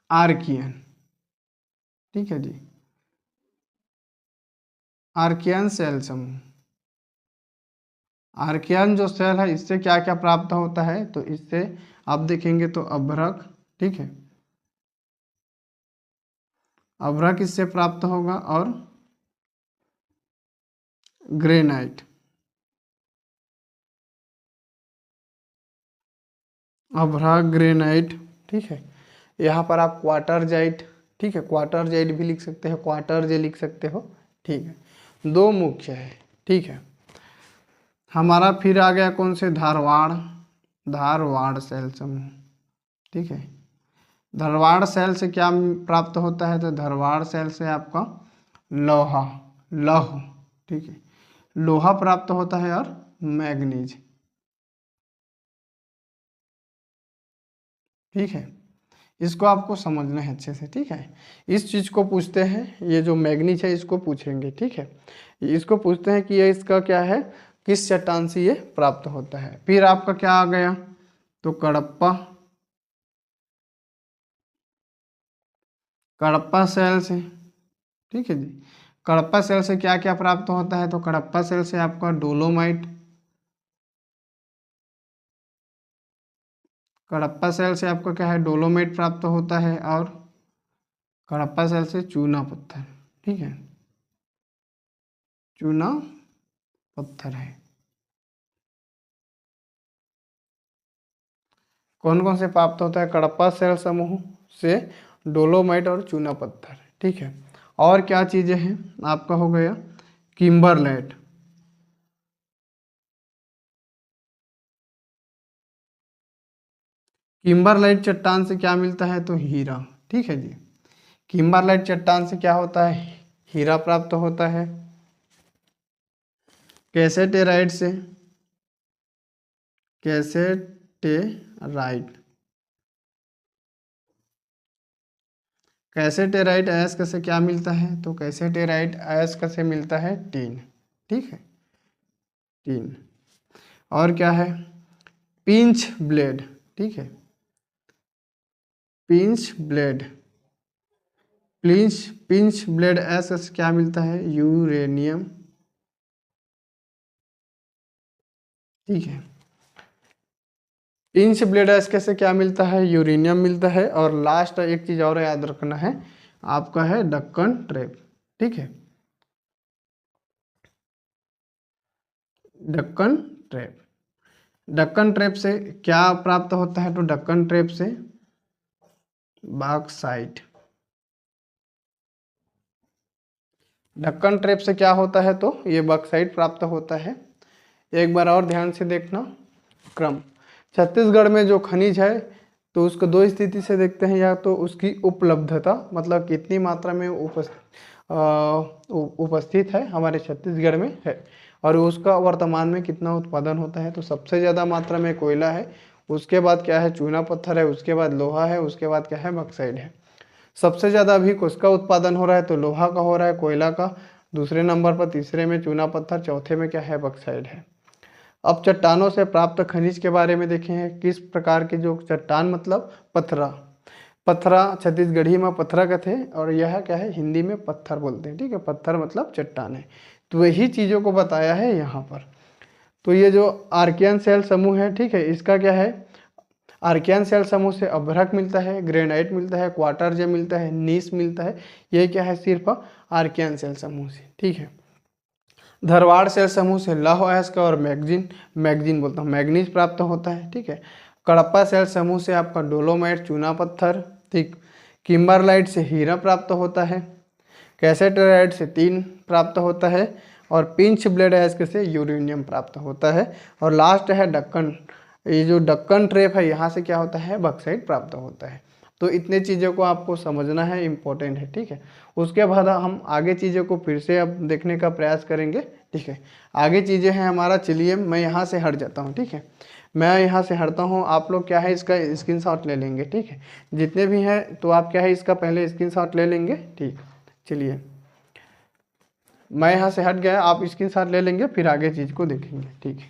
आर्कियन। ठीक है जी, आर्कियन सेल समूह। आर्कियन जो सेल है इससे क्या क्या प्राप्त होता है, तो इससे आप देखेंगे तो अभ्रक। ठीक है, अभ्रक इससे प्राप्त होगा और ग्रेनाइट, अभ्रक ग्रेनाइट। ठीक है, यहाँ पर आप क्वार्टर जाइट, ठीक है क्वार्टर जाइट भी लिख सकते हो, क्वार्टर जे लिख सकते हो। ठीक है, दो मुख्य है। ठीक है, हमारा फिर आ गया कौन से धारवाड़, धारवाड़ सेल समूह। ठीक है, धारवाड़ सेल से क्या प्राप्त होता है, तो धारवाड़ सेल से आपका लोहा, लौह। ठीक है, लोहा प्राप्त होता है और मैग्नीज। ठीक है, इसको आपको समझना है अच्छे से। ठीक है, इस चीज़ को पूछते हैं, ये जो मैग्नीज है इसको पूछेंगे। ठीक है, इसको पूछते हैं कि ये इसका क्या है, किस चट्टान से ये प्राप्त होता है। फिर आपका क्या आ गया, तो कडप्पा, कडप्पा सेल से। ठीक है जी, कडप्पा सेल से क्या क्या प्राप्त होता है, तो कडप्पा सेल से आपका डोलोमाइट, कडप्पा सेल से आपका क्या है डोलोमाइट प्राप्त होता है, और कडप्पा सेल से चूना पत्थर। ठीक है, चूना पत्थर है। कौन कौन से प्राप्त होता है, कडप्पा सेल समूह से डोलोमाइट और चूना पत्थर। ठीक है, और क्या चीज़ें हैं आपका हो गया किम्बरलैट, किम्बरलाइट चट्टान से क्या मिलता है, तो हीरा। ठीक है जी, किम्बरलाइट चट्टान से क्या होता है, हीरा प्राप्त होता है। कैसेटेराइट से, कैसेटेराइट, कैसेटेराइट अयस्क से क्या मिलता है, तो कैसेटेराइट अयस्क से मिलता है टीन। ठीक है, टीन। और क्या है पिंच ब्लेड। ठीक है, पिंच ब्लेड, पिंच ब्लेड ऐसे क्या मिलता है, यूरेनियम। ठीक है, पिंच ब्लेड ऐसे से क्या मिलता है, यूरेनियम मिलता है। और लास्ट एक चीज और याद रखना है आपका है डक्कन ट्रैप। ठीक है, डक्कन ट्रैप, डक्कन ट्रैप से क्या प्राप्त होता है, तो डक्कन ट्रैप से बॉक्साइट, ढक्कन ट्रैप से क्या होता है, तो ये बॉक्साइट प्राप्त होता है। एक बार और ध्यान से देखना क्रम। छत्तीसगढ़ में जो खनिज है तो उसको दो स्थिति से देखते हैं, या तो उसकी उपलब्धता मतलब कितनी मात्रा में उपस्थित है हमारे छत्तीसगढ़ में है, और उसका वर्तमान में कितना उत्पादन होता है। तो सबसे ज़्यादा मात्रा में कोयला है, उसके बाद क्या है, चूना पत्थर है, उसके बाद लोहा है, उसके बाद क्या है, बॉक्साइट है। सबसे ज़्यादा अभी किसका उत्पादन हो रहा है, तो लोहा का हो रहा है, कोयला का दूसरे नंबर पर, तीसरे में चूना पत्थर, चौथे में क्या है, बॉक्साइट है। अब चट्टानों से प्राप्त खनिज के बारे में देखें, किस प्रकार के जो चट्टान मतलब पथरा, पथरा छत्तीसगढ़ी में पथरा कहते हैं, और यह क्या है, हिंदी में पत्थर बोलते हैं। ठीक है, पत्थर मतलब चट्टान है। तो वही चीज़ों को बताया है यहाँ पर। तो ये जो आर्कियन सेल समूह है, ठीक है, इसका क्या है, आर्कियन सेल समूह से अभ्रक मिलता है, ग्रेनाइट मिलता है, क्वार्टरजे मिलता है, नीस मिलता है। ये क्या है, सिर्फ आर्कियन सेल समूह से। ठीक है, धरवाड़ सेल समूह से लौह अयस्क और मैग्नीज बोलता हूँ, मैग्नीज प्राप्त होता है। ठीक है, कड़प्पा सेल समूह से आपका डोलोमाइट चूना पत्थर, ठीक, किम्बरलाइट से हीरा प्राप्त होता है, कैसेटराइट से टीन प्राप्त होता है, और पिंच ब्लेड अयस्क से यूरेनियम प्राप्त होता है। और लास्ट है डक्कन, ये जो डक्कन ट्रैप है यहाँ से क्या होता है, बॉक्साइट प्राप्त होता है। तो इतने चीज़ों को आपको समझना है, इम्पोर्टेंट है। ठीक है, उसके बाद हम आगे चीज़ों को फिर से अब देखने का प्रयास करेंगे। ठीक है, आगे चीज़ें हैं हमारा, चलिए मैं यहाँ से हट जाता हूँ। ठीक है, मैं यहाँ से हटता हूँ, आप लोग क्या है इसका स्क्रीनशॉट ले लेंगे। ठीक है, जितने भी हैं तो आप क्या है इसका पहले स्क्रीनशॉट ले लेंगे। ठीक, चलिए मैं यहाँ से हट गया, आप स्क्रीनशॉट ले लेंगे, फिर आगे चीज़ को देखेंगे। ठीक है,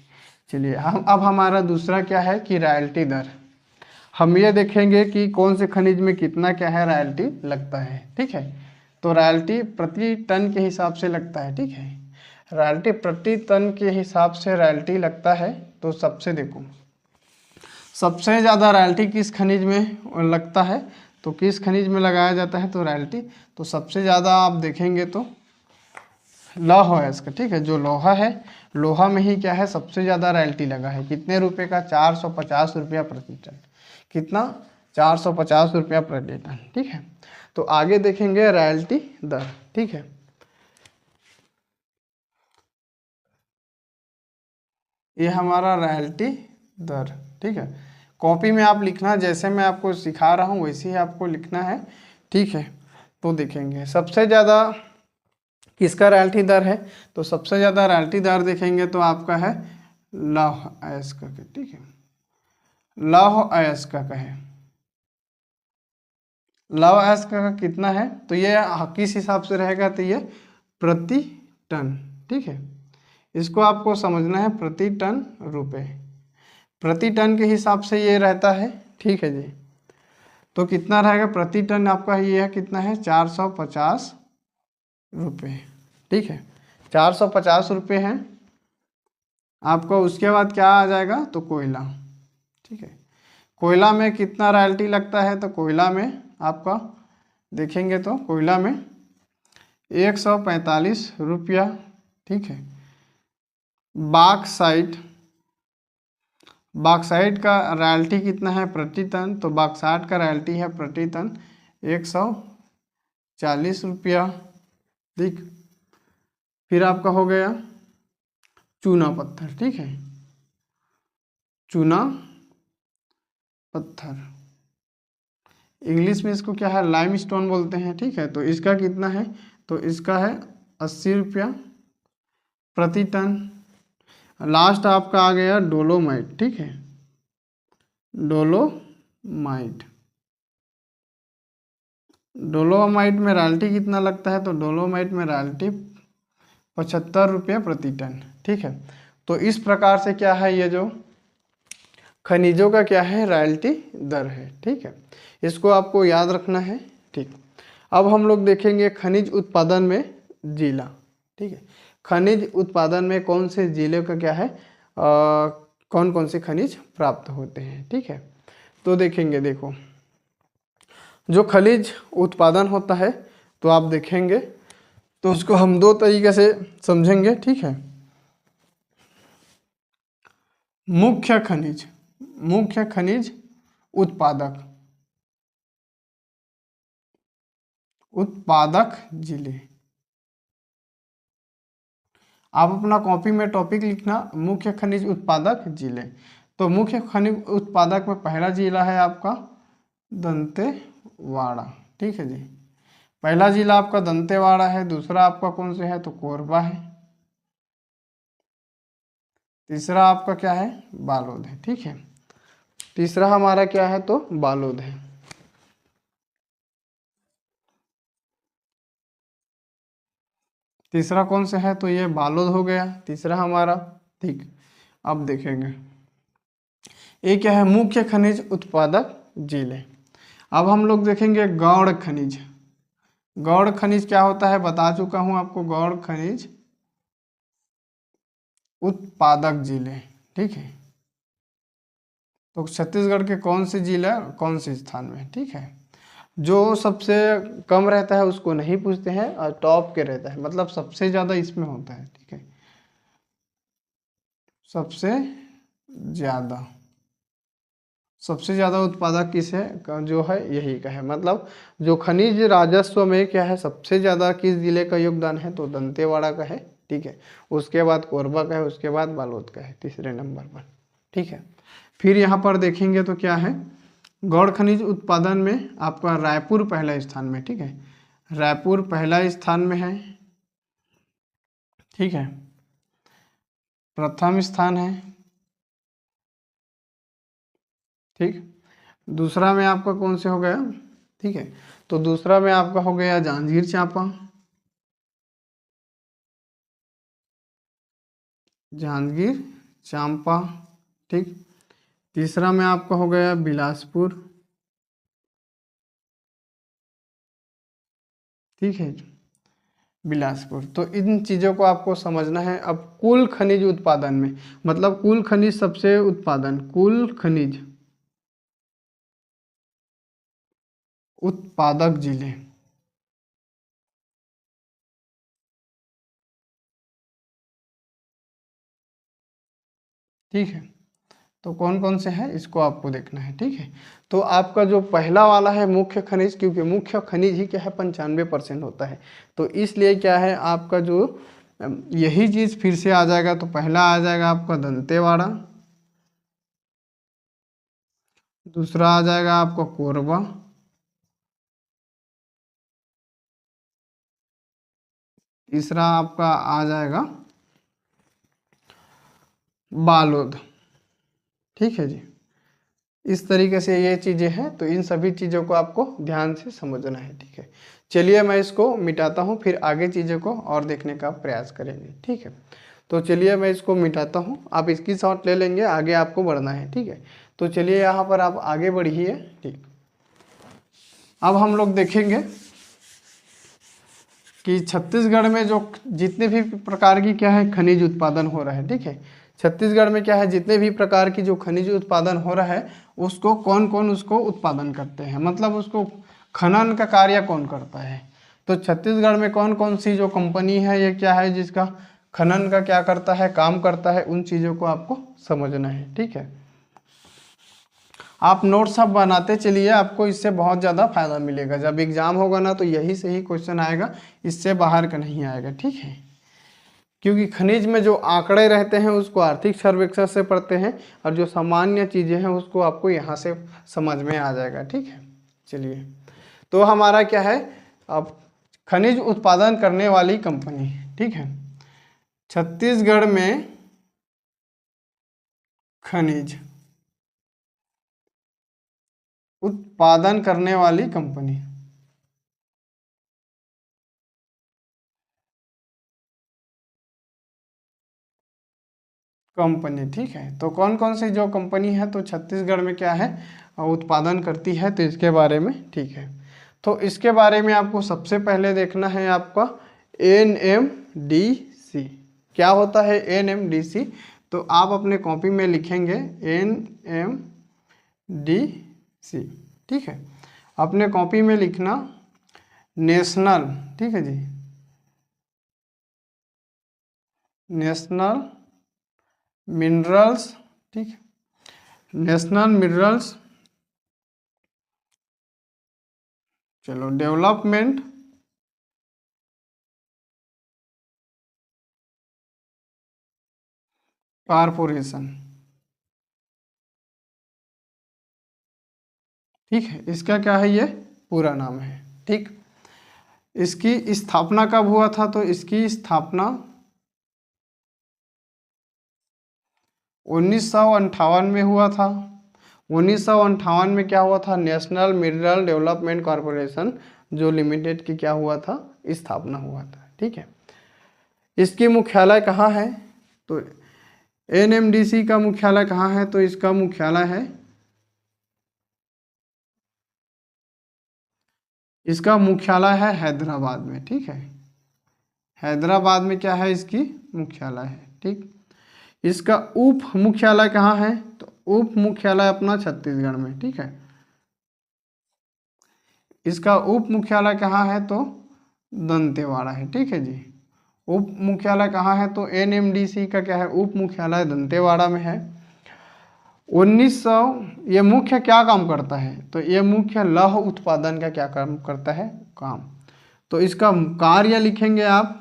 चलिए हम अब हमारा दूसरा क्या है कि रॉयल्टी दर, हम ये देखेंगे कि कौन से खनिज में कितना क्या है रॉयल्टी लगता है। ठीक है, तो रॉयल्टी प्रति टन के हिसाब से लगता है। ठीक है, रॉयल्टी प्रति टन के हिसाब से रॉयल्टी लगता है। तो सबसे देखो, सबसे ज़्यादा रॉयल्टी किस खनिज में लगता है, तो किस खनिज में लगाया जाता है तो रॉयल्टी, तो सबसे ज़्यादा आप देखेंगे तो लौह है इसका। ठीक है, जो लोहा है, लोहा में ही क्या है सबसे ज़्यादा रॉयल्टी लगा है, कितने रुपए का, 450 रुपया प्रति टन। कितना, 450 रुपया प्रति टन। ठीक है, तो आगे देखेंगे रॉयल्टी दर। ठीक है, ये हमारा रॉयल्टी दर। ठीक है, कॉपी में आप लिखना, जैसे मैं आपको सिखा रहा हूँ वैसे ही आपको लिखना है। ठीक है, तो देखेंगे सबसे ज़्यादा किसका रॉयल्टी दर है, तो सबसे ज़्यादा रॉयल्टी दर देखेंगे तो आपका है लौह अयस्क का। ठीक है, लौह अयस्क का है, लौह अयस्क का कितना है, तो ये किस हिसाब से रहेगा, तो ये प्रति टन। ठीक है, इसको आपको समझना है, प्रति टन रुपए, प्रति टन के हिसाब से ये रहता है। ठीक है जी, तो कितना रहेगा प्रति टन आपका, ये है कितना है, 450 रुपये। ठीक है, 450 रुपये है आपको। उसके बाद क्या आ जाएगा, तो कोयला। ठीक है, कोयला में कितना रॉयल्टी लगता है, तो कोयला में आपका देखेंगे तो कोयला में 145 रुपया। ठीक है, बॉक्साइट, बॉक्साइट का रॉयल्टी कितना है प्रति टन, तो बॉक्साइट का रॉयल्टी है प्रति टन 140 रुपया। ठीक, फिर आपका हो गया चूना पत्थर। ठीक है, चूना पत्थर, इंग्लिश में इसको क्या है, लाइम स्टोन बोलते हैं। ठीक है, तो इसका कितना है, तो इसका है 80 रुपया प्रति टन। लास्ट आपका आ गया डोलोमाइट। ठीक है, डोलोमाइट, डोलोमाइट में रॉयल्टी कितना लगता है, तो डोलोमाइट में रॉयल्टी 75 रुपये प्रति टन। ठीक है, तो इस प्रकार से क्या है, ये जो खनिजों का क्या है, रॉयल्टी दर है। ठीक है, इसको आपको याद रखना है। ठीक, अब हम लोग देखेंगे खनिज उत्पादन में जिला। ठीक है, खनिज उत्पादन में कौन से जिले का क्या है, कौन कौन से खनिज प्राप्त होते हैं। ठीक है, तो देखेंगे, देखो जो खनिज उत्पादन होता है तो आप देखेंगे तो उसको हम दो तरीके से समझेंगे। ठीक है, मुख्य खनिज, मुख्य खनिज उत्पादक, उत्पादक जिले। आप अपना कॉपी में टॉपिक लिखना मुख्य खनिज उत्पादक जिले। तो मुख्य खनिज उत्पादक में पहला जिला है आपका दंतेवाड़ा। ठीक है जी, पहला जिला आपका दंतेवाड़ा है। दूसरा आपका कौन से है, तो कोरबा है। तीसरा आपका क्या है, बालोद है। ठीक है, तीसरा हमारा क्या है, तो बालोद है। तीसरा कौन सा है, तो ये बालोद हो गया तीसरा हमारा। ठीक, अब देखेंगे ये क्या है, मुख्य खनिज उत्पादक जिले। अब हम लोग देखेंगे गौड़ खनिज। गौड़ खनिज क्या होता है, बता चुका हूं आपको, गौड़ खनिज उत्पादक जिले। ठीक है, तो छत्तीसगढ़ के कौन से जिला कौन से स्थान में। ठीक है, जो सबसे कम रहता है उसको नहीं पूछते हैं, और टॉप के रहता है, मतलब सबसे ज्यादा इसमें होता है। ठीक है, सबसे ज्यादा, सबसे ज्यादा उत्पादक किस है, जो है यही का है, मतलब जो खनिज राजस्व में क्या है, सबसे ज्यादा किस जिले का योगदान है, तो दंतेवाड़ा का है। ठीक है, उसके बाद कोरबा का है, उसके बाद बालोद का है तीसरे नंबर पर। ठीक है, फिर यहाँ पर देखेंगे तो क्या है, गौड़ खनिज उत्पादन में आपका रायपुर पहला स्थान में। ठीक है, रायपुर पहला स्थान में है। ठीक है, प्रथम स्थान है। ठीक, दूसरा में आपका कौन से हो गया। ठीक है, तो दूसरा में आपका हो गया जांजगीर चांपा, जांजगीर चांपा। ठीक, तीसरा में आपका हो गया बिलासपुर। ठीक है, बिलासपुर। तो इन चीज़ों को आपको समझना है। अब कुल खनिज उत्पादन में, मतलब कुल खनिज सबसे उत्पादन, कुल खनिज उत्पादक जिले। ठीक है, तो कौन कौन से हैं इसको आपको देखना है। ठीक है, तो आपका जो पहला वाला है मुख्य खनिज, क्योंकि मुख्य खनिज ही क्या है 95% होता है, तो इसलिए क्या है आपका जो यही चीज फिर से आ जाएगा। तो पहला आ जाएगा आपका दंतेवाड़ा, दूसरा आ जाएगा आपका कोरबा, तीसरा आपका आ जाएगा बालोद। ठीक है जी, इस तरीके से ये चीज़ें हैं, तो इन सभी चीज़ों को आपको ध्यान से समझना है। ठीक है, चलिए मैं इसको मिटाता हूँ, फिर आगे चीज़ों को और देखने का प्रयास करेंगे। ठीक है, तो चलिए मैं इसको मिटाता हूँ, आप इसकी शॉट ले लेंगे, आगे आपको बढ़ना है। ठीक है, तो चलिए यहाँ पर आप आगे बढ़िए। ठीक, अब हम लोग देखेंगे कि छत्तीसगढ़ में जो जितने भी प्रकार की क्या है खनिज उत्पादन हो रहा है। ठीक है, छत्तीसगढ़ में क्या है, जितने भी प्रकार की जो खनिज उत्पादन हो रहा है उसको कौन कौन उसको उत्पादन करते हैं, मतलब उसको खनन का कार्य कौन करता है। तो छत्तीसगढ़ में कौन कौन सी जो कंपनी है, ये क्या है जिसका खनन का क्या करता है, काम करता है, उन चीज़ों को आपको समझना है। ठीक है, आप नोट्स सब बनाते चलिए, आपको इससे बहुत ज़्यादा फायदा मिलेगा। जब एग्जाम होगा ना तो यही से ही क्वेश्चन आएगा, इससे बाहर का नहीं आएगा। ठीक है, क्योंकि खनिज में जो आंकड़े रहते हैं उसको आर्थिक सर्वेक्षण से पढ़ते हैं, और जो सामान्य चीज़ें हैं उसको आपको यहाँ से समझ में आ जाएगा। ठीक है, चलिए, तो हमारा क्या है, अब खनिज उत्पादन करने वाली कंपनी। ठीक है, छत्तीसगढ़ में खनिज उत्पादन करने वाली कंपनी, कंपनी, ठीक है। तो कौन कौन सी जो कंपनी है तो छत्तीसगढ़ में क्या है उत्पादन करती है, तो इसके बारे में, ठीक है। तो इसके बारे में आपको सबसे पहले देखना है आपका NMDC। क्या होता है NMDC? तो आप अपने कॉपी में लिखेंगे NMDC, ठीक है। अपने कॉपी में लिखना नेशनल, ठीक है जी, नेशनल मिनरल्स, ठीक है, नेशनल मिनरल्स, चलो, डेवलपमेंट कारपोरेशन, ठीक है। इसका क्या है, ये पूरा नाम है, ठीक। इसकी स्थापना कब हुआ था? तो इसकी स्थापना 1958 में हुआ था। 1958 में क्या हुआ था? नेशनल मिनरल डेवलपमेंट कॉरपोरेशन जो लिमिटेड की क्या हुआ था, स्थापना हुआ था, ठीक है। इसकी मुख्यालय कहाँ है? तो NMDC का मुख्यालय कहाँ है? तो इसका मुख्यालय है, इसका मुख्यालय है हैदराबाद में, ठीक है। हैदराबाद में क्या है, इसकी मुख्यालय है, ठीक। इसका उप मुख्यालय कहाँ है? तो उप मुख्यालय अपना छत्तीसगढ़ में, ठीक है। इसका उप मुख्यालय कहाँ है? तो दंतेवाड़ा है, ठीक है जी। उप मुख्यालय कहाँ है? तो NMDC का क्या है, उप मुख्यालय दंतेवाड़ा में है। 1900, ये मुख्य क्या काम करता है? तो ये मुख्य लौह उत्पादन का क्या काम करता है, काम। तो इसका कार्य लिखेंगे आप,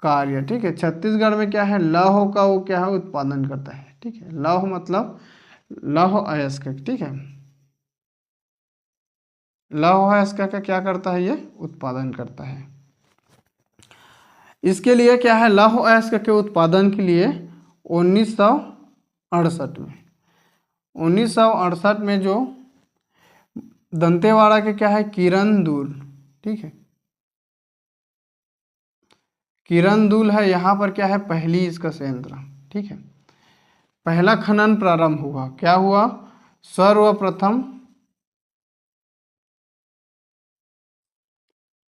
कार्य, ठीक है। छत्तीसगढ़ में क्या है, लौह का वो क्या है, उत्पादन करता है, ठीक है। लौह मतलब लौह अयस्क, ठीक है। लौह अयस्क का क्या करता है, ये उत्पादन करता है। इसके लिए क्या है, लौह अयस्क के उत्पादन के लिए 1968 में, 1968 में जो दंतेवाड़ा के क्या है, किरण दूल, ठीक है, किरण दूल है, यहाँ पर क्या है, पहली इसका संयंत्र, ठीक है। पहला खनन प्रारंभ हुआ, क्या हुआ, सर्वप्रथम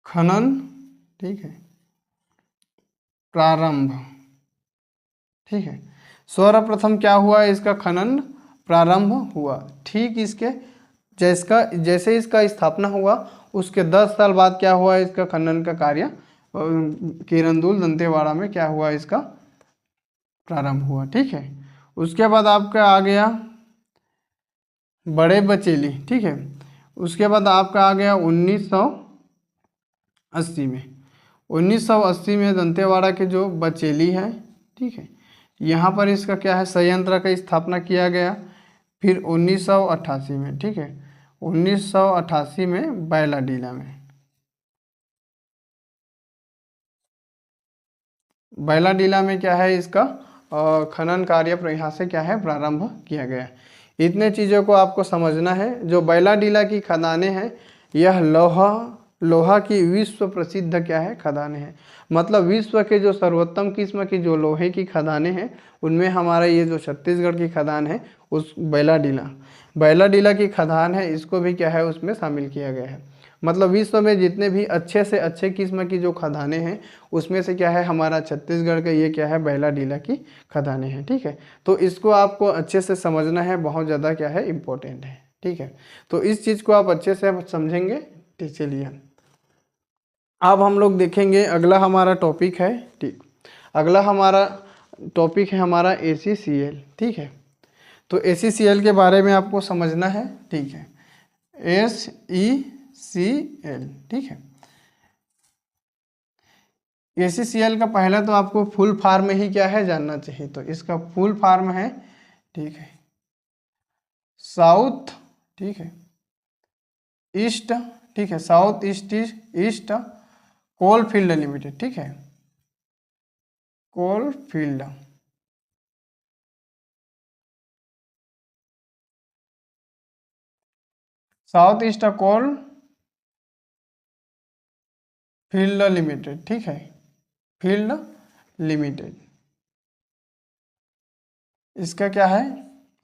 खनन, ठीक है, प्रारंभ, ठीक है। सर्वप्रथम क्या हुआ, इसका खनन प्रारंभ हुआ, ठीक। इसके जैसे इसका स्थापना हुआ उसके 10 साल बाद क्या हुआ, इसका खनन का कार्य किरंदुल दंतेवाड़ा में क्या हुआ, इसका प्रारंभ हुआ, ठीक है। उसके बाद आपका आ गया बड़े बचेली, ठीक है। उसके बाद आपका आ गया 1980 में, 1980 में दंतेवाड़ा के जो बचेली है, ठीक है, यहाँ पर इसका क्या है, संयंत्र का स्थापना किया गया। फिर 1988 में, ठीक है, 1988 में बैलाडीला में, बैलाडीला में क्या है, इसका खनन कार्य यहाँ से क्या है, प्रारंभ किया गया। इतने चीज़ों को आपको समझना है। जो बैलाडीला की खदानें हैं, यह लोहा लोहा की विश्व प्रसिद्ध क्या है, खदानें हैं। मतलब विश्व के जो सर्वोत्तम किस्म की जो लोहे की खदानें हैं, उनमें हमारा ये जो छत्तीसगढ़ की खदान है, उस बैलाडीला की खदान है, इसको भी क्या है, उसमें शामिल किया गया है। मतलब विश्व में जितने भी अच्छे से अच्छे किस्म की जो खदानें हैं, उसमें से क्या है, हमारा छत्तीसगढ़ का ये क्या है, बैलाडीला की खदानें हैं, ठीक है। तो इसको आपको अच्छे से समझना है, बहुत ज़्यादा क्या है, इम्पोर्टेंट है, ठीक है। तो इस चीज़ को आप अच्छे से समझेंगे, ठीक। चलिए अब हम लोग देखेंगे, अगला हमारा टॉपिक है, ठीक। अगला हमारा टॉपिक है हमारा ACCL, ठीक है। तो ACCL के बारे में आपको समझना है, ठीक है। SECL, ठीक है। ACCL का पहला तो आपको फुल फॉर्म ही क्या है, जानना चाहिए। तो इसका फुल फॉर्म है, ठीक है, साउथ, ठीक है, ईस्ट, ठीक है, south east east coal field limited, ठीक है, coal field, south east coal field limited, ठीक है, फील्ड लिमिटेड। इसका क्या है,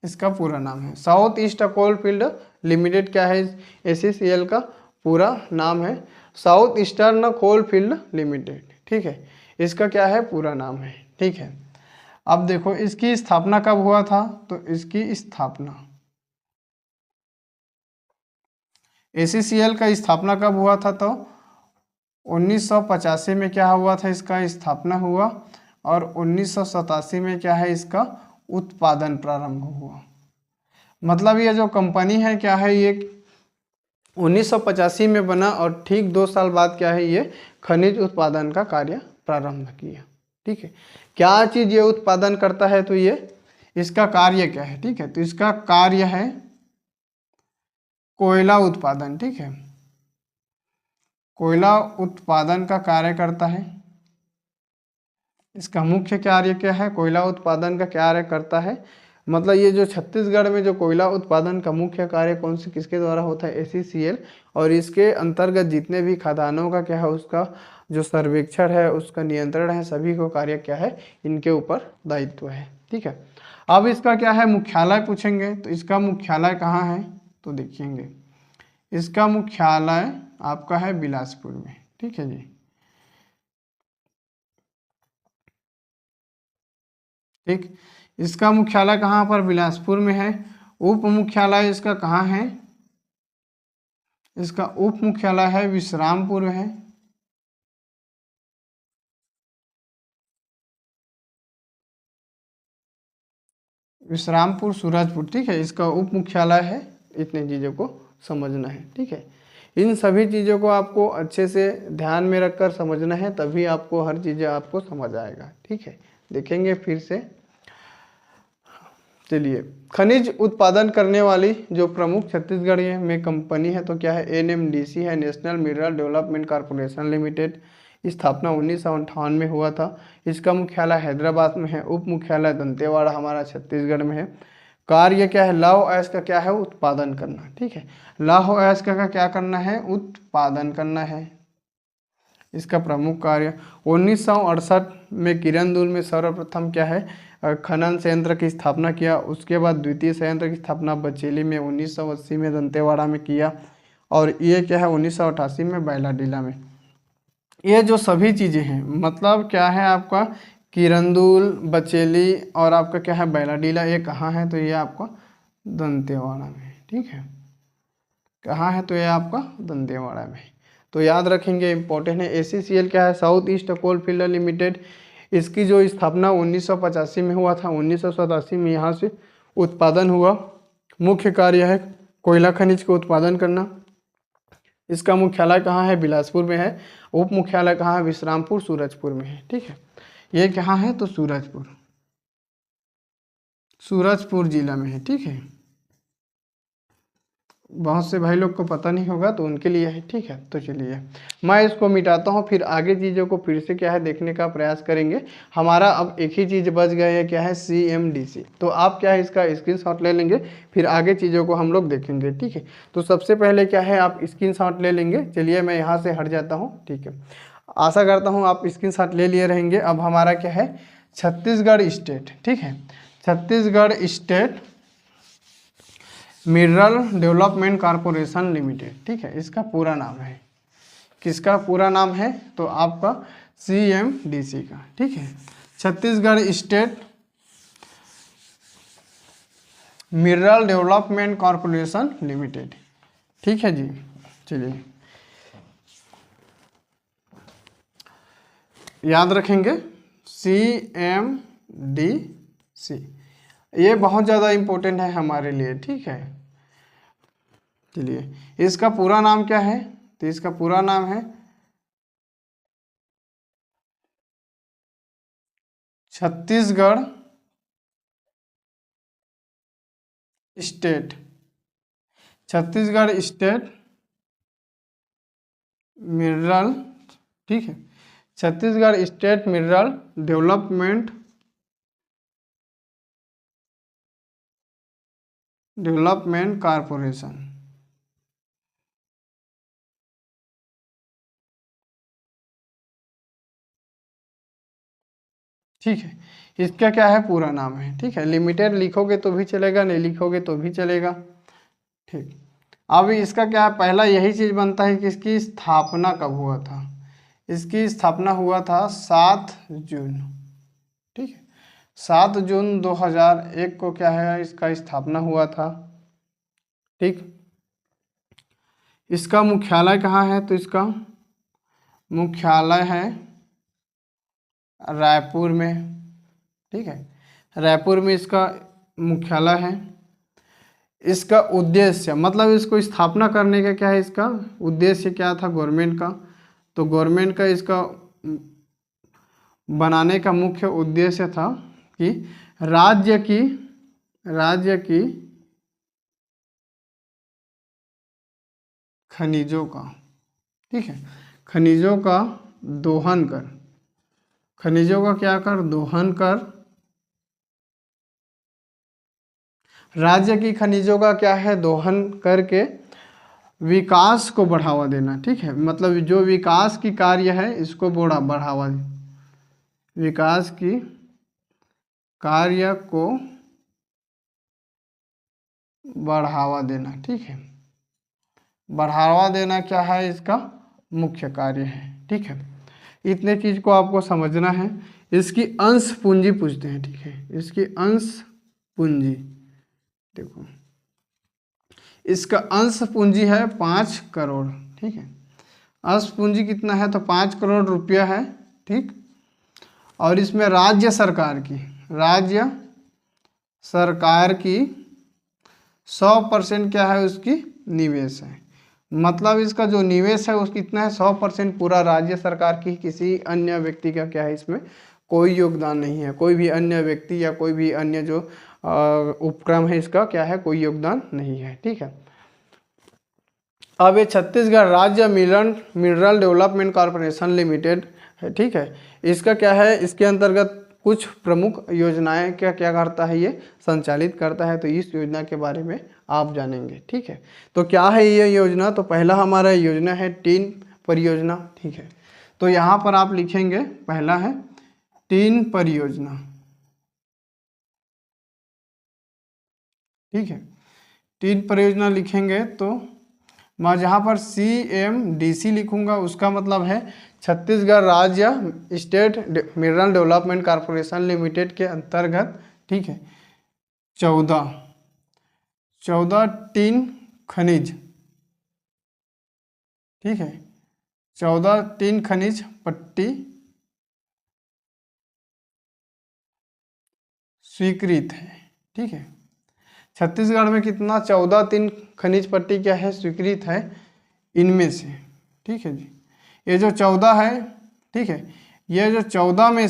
इसका पूरा नाम है south east coal field limited. क्या है, एसीसीएल का पूरा नाम है south eastern coal field limited. ठीक है, इसका क्या है, पूरा नाम है। ठीक है, अब देखो इसकी स्थापना कब हुआ था, तो इसकी स्थापना एसीसीएल का स्थापना कब हुआ था, तो 1985 में क्या हुआ था, इसका स्थापना हुआ। और 1987 में क्या है, इसका उत्पादन प्रारंभ हुआ। मतलब ये जो कंपनी है क्या है, ये 1985 में बना और ठीक 2 साल बाद क्या है, ये खनिज उत्पादन का कार्य प्रारंभ किया। ठीक है, क्या चीज ये उत्पादन करता है, तो ये इसका कार्य क्या है। ठीक है, तो इसका कार्य है कोयला उत्पादन। ठीक है, कोयला उत्पादन का कार्य करता है। इसका मुख्य कार्य क्या है, कोयला उत्पादन का कार्य करता है। मतलब ये जो छत्तीसगढ़ में जो कोयला उत्पादन का मुख्य कार्य कौन से किसके द्वारा होता है, एसीसीएल। और इसके अंतर्गत जितने भी खदानों का क्या है, उसका जो सर्वेक्षण है, उसका नियंत्रण है, सभी को कार्य क्या है, इनके ऊपर दायित्व है। ठीक है, अब इसका क्या है मुख्यालय पूछेंगे, तो इसका मुख्यालय कहाँ है, तो देखिएंगे इसका मुख्यालय आपका है बिलासपुर में। ठीक है जी, ठीक, इसका मुख्यालय कहाँ पर, बिलासपुर में है। उप मुख्यालय इसका कहाँ है, इसका उप मुख्यालय है विश्रामपुर में है। विश्रामपुर सूरजपुर। ठीक है, इसका उप मुख्यालय है। इतने चीज़ों को समझना है। ठीक है, इन सभी चीज़ों को आपको अच्छे से ध्यान में रखकर समझना है, तभी आपको हर चीज़ें आपको समझ आएगा। ठीक है, देखेंगे फिर से। चलिए, खनिज उत्पादन करने वाली जो प्रमुख छत्तीसगढ़ में कंपनी है, तो क्या है, एनएमडीसी है, National mineral Development Corporation limited. स्थापना 1958 में हुआ था। इसका मुख्यालय हैदराबाद में है। उप मुख्यालय दंतेवाड़ा हमारा छत्तीसगढ़ में है। कार्य क्या है, लौह अयस्क का क्या है, उत्पादन करना। ठीक है, लौह अयस्क का क्या करना है, उत्पादन करना है। इसका प्रमुख कार्य 1968 में किरंदुल में सर्वप्रथम क्या है, खनन संयंत्र की स्थापना किया। उसके बाद द्वितीय संयंत्र की स्थापना बचेली में 1980 में दंतेवाड़ा में किया। और ये क्या है 1988 में बैलाडीला में। ये जो सभी चीज़ें हैं, मतलब क्या है आपका किरंदुल, बचेली और आपका क्या है बैलाडीला, ये कहाँ है, तो ये आपका दंतेवाड़ा में है। ठीक है, कहाँ है, तो ये आपका दंतेवाड़ा में। तो याद रखेंगे, इंपॉर्टेंट है। एसीसीएल क्या है, south east coal field limited. इसकी जो स्थापना 1985 में हुआ था, 1987 में यहाँ से उत्पादन हुआ। मुख्य कार्य है कोयला खनिज का उत्पादन करना। इसका मुख्यालय कहाँ है, बिलासपुर में है। उप मुख्यालय कहाँ है, विश्रामपुर सूरजपुर में है। ठीक है, ये कहाँ है, तो सूरजपुर, सूरजपुर जिला में है। ठीक है, बहुत से भाई लोग को पता नहीं होगा, तो उनके लिए है। ठीक है, तो चलिए मैं इसको मिटाता हूँ, फिर आगे चीज़ों को फिर से क्या है देखने का प्रयास करेंगे। हमारा अब एक ही चीज़ बच गया है, क्या है, CMDC। तो आप क्या है इसका स्क्रीनशॉट ले लेंगे, फिर आगे चीज़ों को हम लोग देखेंगे। ठीक है, तो सबसे पहले क्या है, आप स्क्रीनशॉट ले लेंगे। चलिए मैं यहाँ से हट जाता हूँ। ठीक है, आशा करता हूँ आप स्क्रीनशॉट ले लिए रहेंगे। अब हमारा क्या है, छत्तीसगढ़ स्टेट। ठीक है, Chhattisgarh State Mineral Development Corporation limited. ठीक है, इसका पूरा नाम है, किसका पूरा नाम है, तो आपका CMDC का। ठीक है, Chhattisgarh State Mineral Development Corporation limited. ठीक है जी, चलिए याद रखेंगे CMDC, ये बहुत ज़्यादा इम्पोर्टेंट है हमारे लिए। ठीक है, चलिए इसका पूरा नाम क्या है, तो इसका पूरा नाम है Chhattisgarh state, Chhattisgarh State mineral. ठीक है, Chhattisgarh State Mineral Development corporation. ठीक है, इसका क्या है, पूरा नाम है। ठीक है, लिमिटेड लिखोगे तो भी चलेगा, नहीं लिखोगे तो भी चलेगा। ठीक, अब इसका क्या है, पहला यही चीज़ बनता है कि इसकी स्थापना कब हुआ था। इसकी स्थापना हुआ था 7 जून। ठीक है, 7 जून 2001 को क्या है, इसका स्थापना हुआ था। ठीक, इसका मुख्यालय कहाँ है, तो इसका मुख्यालय है रायपुर में। ठीक है, रायपुर में इसका मुख्यालय है। इसका उद्देश्य, मतलब इसको स्थापना करने का क्या है, इसका उद्देश्य क्या था गवर्नमेंट का, तो गवर्नमेंट का इसका बनाने का मुख्य उद्देश्य था कि राज्य की खनिजों का, ठीक है, खनिजों का दोहन कर, खनिजों का क्या कर, दोहन कर, राज्य की खनिजों का क्या है, दोहन करके विकास को बढ़ावा देना। ठीक है, मतलब जो विकास की कार्य है इसको बढ़ावा, विकास की कार्य को बढ़ावा देना। ठीक है, बढ़ावा देना क्या है, इसका मुख्य कार्य है। ठीक है, इतने चीज को आपको समझना है। इसकी अंश पूंजी पूछते हैं। ठीक है, इसकी अंश पूंजी, देखो इसका अंश पूंजी है 5 करोड़। ठीक है, अंश पूंजी कितना है, तो 5 करोड़ रुपया है। ठीक, और इसमें राज्य सरकार की 100% क्या है, उसकी निवेश है। मतलब इसका जो निवेश है उसकी कितना है, 100% पूरा राज्य सरकार की, किसी अन्य व्यक्ति का क्या है इसमें कोई योगदान नहीं है। कोई भी अन्य व्यक्ति या कोई भी अन्य जो उपक्रम है इसका क्या है, कोई योगदान नहीं है। ठीक है, अब ये छत्तीसगढ़ राज्य मिनरल डेवलपमेंट कॉरपोरेशन लिमिटेड है। ठीक है, इसका क्या है, इसके अंतर्गत कुछ प्रमुख योजनाएं क्या क्या करता है, ये संचालित करता है। तो इस योजना के बारे में आप जानेंगे। ठीक है, तो क्या है ये योजना, तो पहला हमारा योजना है टीन परियोजना। ठीक है, तो यहाँ पर आप लिखेंगे, पहला है टीन परियोजना। ठीक है, टीन परियोजना लिखेंगे तो मैं जहाँ पर CMDC लिखूंगा उसका मतलब है छत्तीसगढ़ राज्य state Mineral Development Corporation limited के अंतर्गत। ठीक है, 14 टीन खनिज। ठीक है, 14 टीन खनिज पट्टी स्वीकृत है। ठीक है, छत्तीसगढ़ में कितना, 14 टीन खनिज पट्टी क्या है, स्वीकृत है इनमें से। ठीक है जी, ये जो 14 है, ठीक है, ये जो 14 में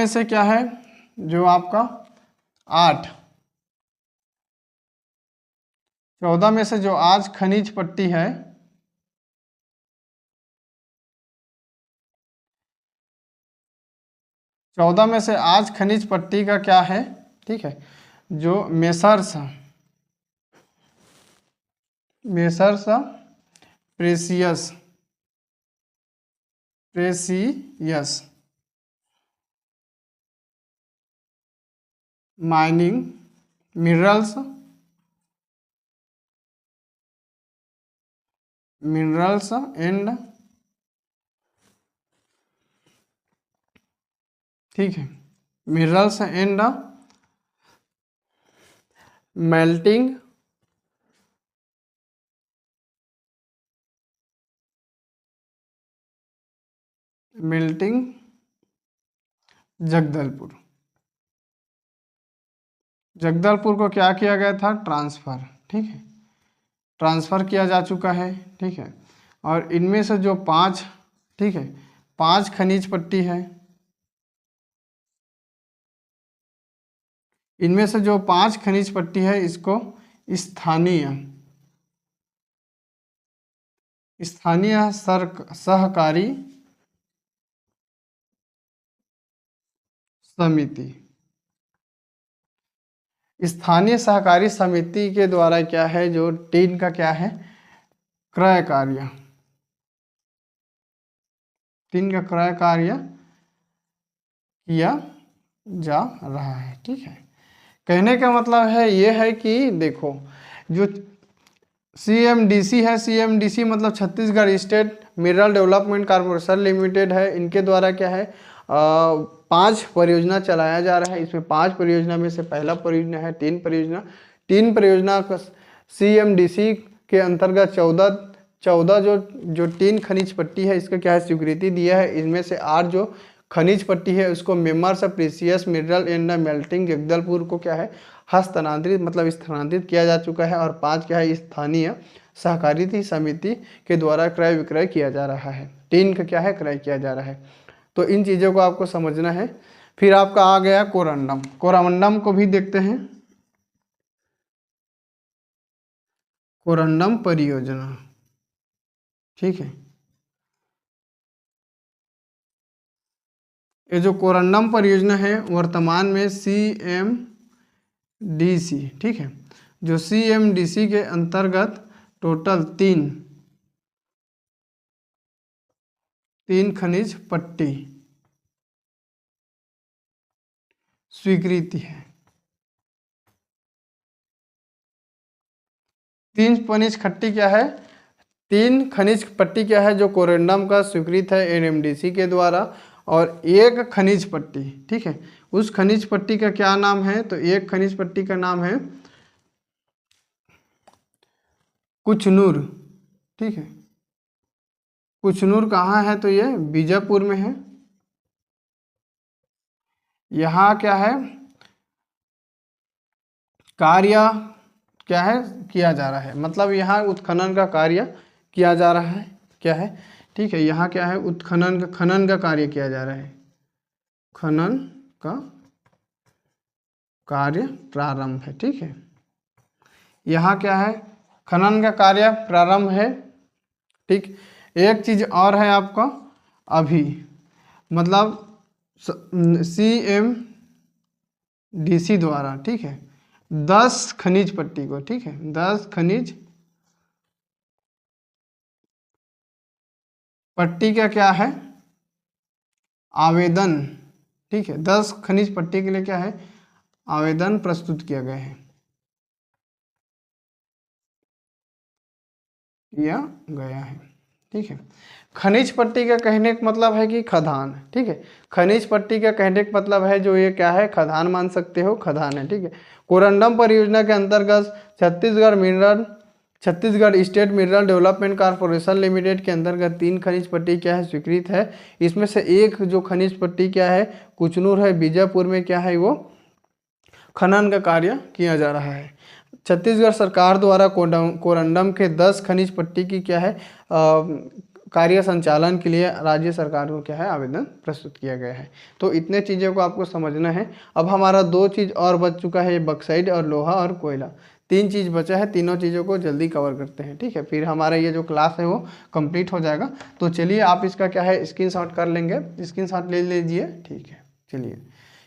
से क्या है, जो आपका 8, 14 में से जो आज खनिज पट्टी है, चौदह में से आज खनिज पट्टी का क्या है, ठीक है, जो messrs precious mining minerals and, ठीक है, मिनरल्स एंड मेल्टिंग जगदलपुर को क्या किया गया था, ट्रांसफर। ठीक है, ट्रांसफर किया जा चुका है। ठीक है, और इनमें से जो 5, ठीक है, 5 खनिज पट्टी है, इनमें से जो 5 खनिज पट्टी है इसको स्थानीय सहकारी समिति, स्थानीय सहकारी समिति के द्वारा क्या है, जो टीन का क्या है, क्रय कार्य, टीन का क्रय कार्य किया जा रहा है। ठीक है, कहने का मतलब है ये है कि देखो जो CMDC है, CMDC मतलब Chhattisgarh State Mineral development corporation limited है। इनके द्वारा क्या है 5 परियोजना चलाया जा रहा है। इसमें 5 परियोजना में से पहला परियोजना है 3 परियोजना का CMDC के अंतर्गत 14 जो 3 खनिज पट्टी है इसका क्या है स्वीकृति दिया है। इनमें से 8 जो खनिज पट्टी है उसको members of precious mineral in the melting Jagdalpur को क्या है हस्तांतरित मतलब स्थानांतरित किया जा चुका है। और 5 क्या है स्थानीय सहकारिता समिति के द्वारा क्रय विक्रय किया जा रहा है। 3 का क्या है क्रय किया जा रहा है। तो इन चीज़ों को आपको समझना है। फिर आपका आ गया कोरंडम। कोरंडम को भी देखते हैं। कोरंडम परियोजना, ठीक है, ये जो कोरंडम परियोजना है वर्तमान में CMDC, ठीक है, जो CMDC के अंतर्गत टोटल तीन खनिज पट्टी स्वीकृति है। 3 खनिज पट्टी क्या है 3 खनिज पट्टी क्या है जो कोरंडम का स्वीकृत है NMDC के द्वारा। और एक खनिज पट्टी, ठीक है, उस खनिज पट्टी का क्या नाम है तो एक खनिज पट्टी का नाम है कुचनूर। ठीक है, कुचनूर कहाँ है तो ये बीजापुर में है। यहाँ क्या है कार्य क्या है किया जा रहा है, मतलब यहाँ उत्खनन का कार्य किया जा रहा है। क्या है ठीक है, यहाँ क्या है खनन का कार्य किया जा रहा है। खनन का कार्य प्रारंभ है। ठीक है, यहाँ क्या है खनन का कार्य प्रारंभ है। ठीक, एक चीज और है आपका अभी मतलब CMDC द्वारा, ठीक है, 10 खनिज पट्टी को, ठीक है, 10 खनिज पट्टी का क्या है आवेदन, ठीक है, 10 खनिज पट्टी के लिए क्या है आवेदन प्रस्तुत किया गया है, किया गया है। ठीक है, खनिज पट्टी का कहने का मतलब है कि खदान। ठीक है, खनिज पट्टी का कहने का मतलब है जो ये क्या है खदान मान सकते हो, खदान है। ठीक है, कोरंडम परियोजना के अंतर्गत Chhattisgarh State Mineral development corporation limited के अंतर्गत 3 खनिज पट्टी क्या है स्वीकृत है। इसमें से एक जो खनिज पट्टी क्या है कुचनूर है बीजापुर में क्या है वो खनन का कार्य किया जा रहा है। छत्तीसगढ़ सरकार द्वारा कोरंडम के 10 खनिज पट्टी की क्या है कार्य संचालन के लिए राज्य सरकार को क्या है आवेदन प्रस्तुत किया गया है। तो इतने चीज़ों को आपको समझना है। अब हमारा 2 चीज़ और बच चुका है, बक्साइट और लोहा और कोयला। 3 चीज़ बचा है, तीनों चीज़ों को जल्दी कवर करते हैं। ठीक है, फिर हमारा ये जो क्लास है वो कंप्लीट हो जाएगा। तो चलिए आप इसका क्या है स्क्रीनशॉट कर लेंगे, स्क्रीनशॉट ले लीजिए। ठीक है, चलिए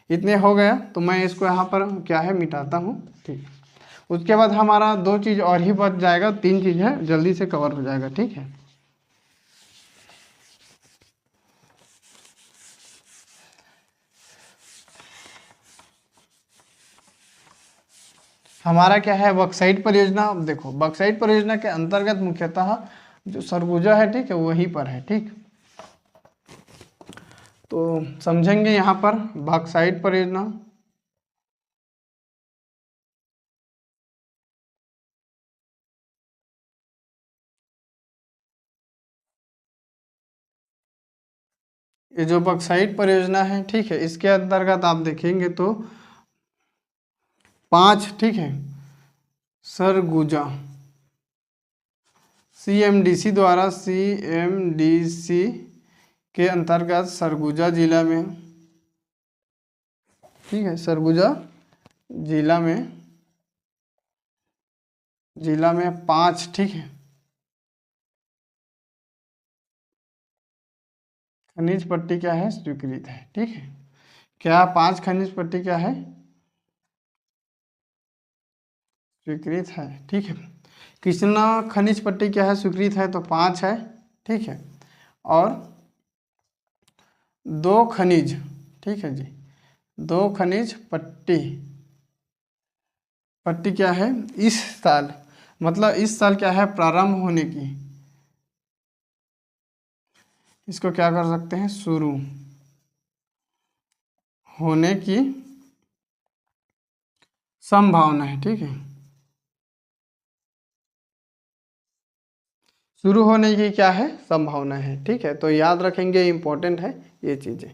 इतने हो गया तो मैं इसको यहाँ पर क्या है मिटाता हूँ। ठीक, उसके बाद हमारा 2 चीज़ और ही बच जाएगा, 3 चीज़ है जल्दी से कवर हो जाएगा। ठीक है, हमारा क्या है बक्साइट परियोजना। अब देखो बक्साइट परियोजना के अंतर्गत मुख्यतः जो सरगुजा है, ठीक है, वहीं पर है। ठीक, तो समझेंगे यहाँ पर बक्साइट परियोजना। ये जो बक्साइट परियोजना है, ठीक है, इसके अंतर्गत आप देखेंगे तो 5, ठीक है, सरगुजा CMDC द्वारा CMDC के अंतर्गत सरगुजा जिला में, ठीक है, सरगुजा जिला में 5, ठीक है, खनिज पट्टी क्या है स्वीकृत है। ठीक है, क्या 5 खनिज पट्टी क्या है स्वीकृत है। ठीक है, कितना खनिज पट्टी क्या है स्वीकृत है तो 5 है। ठीक है, और 2 खनिज, ठीक है जी। दो खनिज पट्टी, पट्टी क्या है इस साल, मतलब इस साल क्या है प्रारंभ होने की, इसको क्या कर सकते हैं शुरू होने की संभावना है। ठीक है, शुरू होने की क्या है संभावना है। ठीक है, तो याद रखेंगे, इंपॉर्टेंट है ये चीज़ें।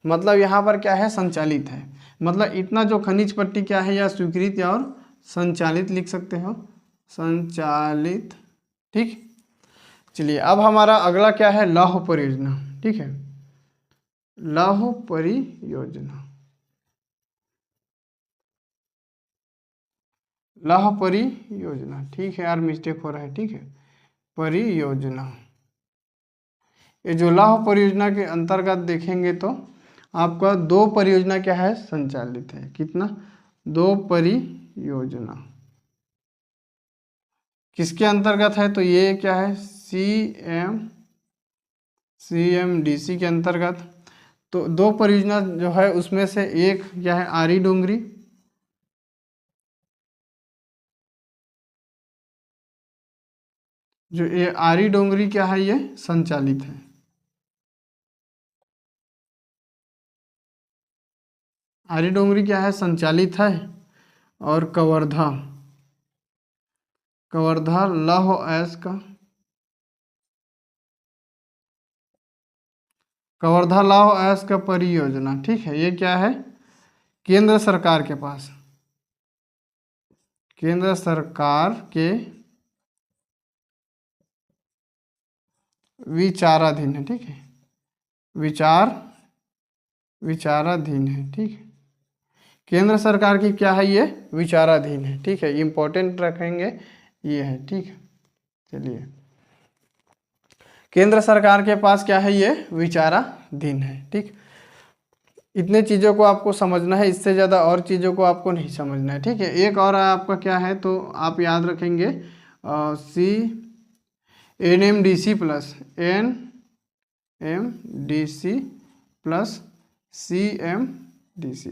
मतलब यहाँ पर क्या है संचालित है, मतलब इतना जो खनिज पट्टी क्या है या स्वीकृत या और संचालित लिख सकते हो, संचालित। ठीक, चलिए अब हमारा अगला क्या है लौह परियोजना। ठीक है, लौह परियोजना, लौह परियोजना। ठीक है यार, मिस्टेक हो रहा है। ठीक है, परियोजना, ये जो लौह परियोजना के अंतर्गत देखेंगे तो आपका दो परियोजना क्या है संचालित है। कितना, दो परियोजना किसके अंतर्गत है, तो ये क्या है CMDC के अंतर्गत। तो दो परियोजना जो है उसमें से एक क्या है आरी डोंगरी, जो ये आरी डोंगरी क्या है ये संचालित है। आरी डोंगरी क्या है संचालित है। और कवर्धा, कवर्धा लौह अयस्क का, कवर्धा लौह अयस्क परियोजना। ठीक है, ये क्या है केंद्र सरकार के पास, केंद्र सरकार के विचाराधीन है। ठीक है, विचाराधीन है। ठीक है, केंद्र सरकार की क्या है ये विचाराधीन है। ठीक है, इंपॉर्टेंट रखेंगे ये है। ठीक है, चलिए केंद्र सरकार के पास क्या है ये विचाराधीन है। ठीक, इतने चीज़ों को आपको समझना है, इससे ज़्यादा और चीज़ों को आपको नहीं समझना है। ठीक है, एक और आपका क्या है तो आप याद रखेंगे NMDC plus NMDC plus CMDC।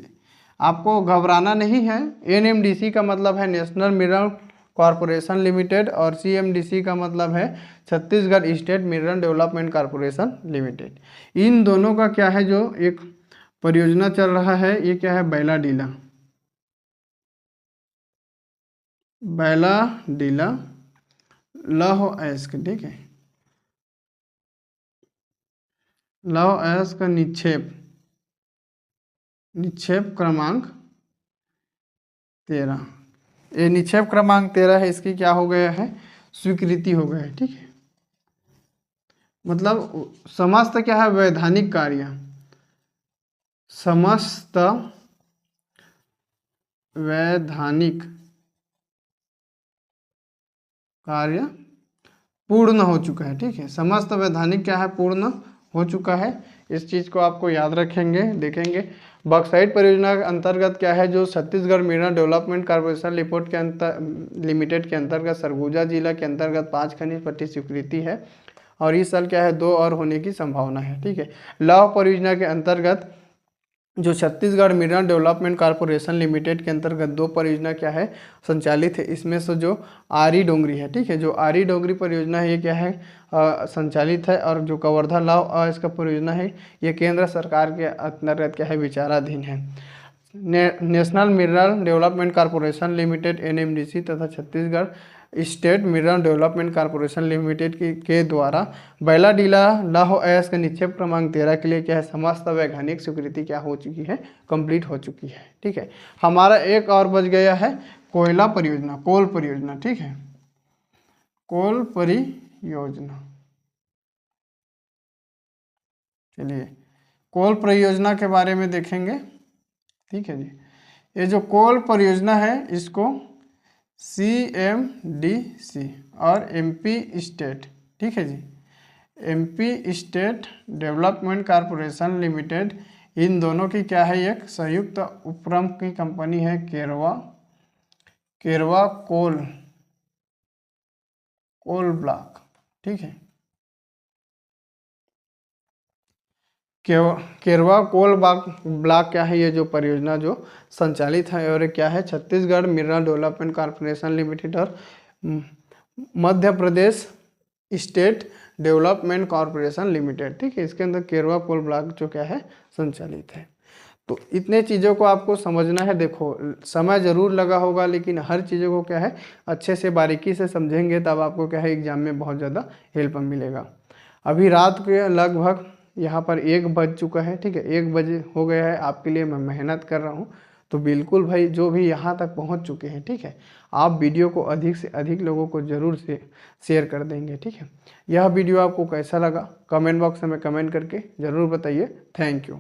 आपको घबराना नहीं है। NMDC का मतलब है नेशनल मिनरल कॉरपोरेशन लिमिटेड और CMDC का मतलब है Chhattisgarh State Mineral Development Corporation Limited. इन दोनों का क्या है जो एक परियोजना चल रहा है, ये क्या है बैलाडीला, बैलाडीला लौह अयस्क। ठीक है, लौह अयस्क का निक्षेप, निक्षेप क्रमांक 13, ये निक्षेप क्रमांक 13 है, इसकी क्या हो गया है स्वीकृति हो गया है। ठीक है, मतलब समस्त क्या है वैधानिक कार्य, समस्त वैधानिक कार्य पूर्ण हो चुका है। ठीक है, समस्त वैधानिक क्या है पूर्ण हो चुका है। इस चीज़ को आपको याद रखेंगे। देखेंगे बॉक्साइट परियोजना के अंतर्गत क्या है जो छत्तीसगढ़ मिनरल डेवलपमेंट कॉर्पोरेशन लिपोर्ट के लिमिटेड के अंतर्गत सरगुजा जिला के अंतर्गत 5 खनिज पट्टी स्वीकृति है और इस साल क्या है 2 और होने की संभावना है। ठीक है, लौह परियोजना के अंतर्गत जो Chhattisgarh mineral Development Corporation limited के अंतर्गत 2 परियोजना क्या है संचालित है। इसमें से जो आरी डोंगरी है, ठीक है, जो आरी डोंगरी परियोजना है ये क्या है संचालित है और जो कवर्धा लौह अयस्क परियोजना है ये केंद्र सरकार के अंतर्गत क्या है विचाराधीन है। National mineral Development Corporation limited NMDC तथा Chhattisgarh State Mineral Development Corporation limited के द्वारा बैलाडीला लौह अयस्क निक्षेप क्रमांक 13 के लिए क्या है समस्त वैधानिक स्वीकृति क्या हो चुकी है कंप्लीट हो चुकी है। ठीक है, हमारा एक और बच गया है कोयला परियोजना, कोल परियोजना। ठीक है, कोल परियोजना, चलिए कोल परियोजना के बारे में देखेंगे। ठीक है जी, ये जो कोल परियोजना है इसको CMDC और MP स्टेट, ठीक है जी, MP State Development Corporation Limited, इन दोनों की क्या है एक संयुक्त उपक्रम की कंपनी है केरवा, केरवा कोल, कोल ब्लॉक। ठीक है, केरवा कोल ब्लॉक क्या है, ये जो परियोजना जो संचालित है, और ये क्या है, Chhattisgarh mineral development corporation limited और Madhya Pradesh state development corporation limited, ठीक है। इसके अंदर केरवा कोल ब्लॉक जो क्या है संचालित है। तो इतने चीज़ों को आपको समझना है। देखो समय ज़रूर लगा होगा, लेकिन हर चीज़ों को क्या है अच्छे से बारीकी से समझेंगे तब आपको क्या है एग्जाम में बहुत ज़्यादा हेल्प मिलेगा। अभी रात के लगभग यहाँ पर 1 बज चुका है, ठीक है, 1 बजे हो गया है। आपके लिए मैं मेहनत कर रहा हूँ, तो बिल्कुल भाई जो भी यहाँ तक पहुँच चुके हैं, ठीक है, आप वीडियो को अधिक से अधिक लोगों को ज़रूर से शेयर कर देंगे, ठीक है। यह वीडियो आपको कैसा लगा कमेंट बॉक्स में कमेंट करके ज़रूर बताइए। Thank you.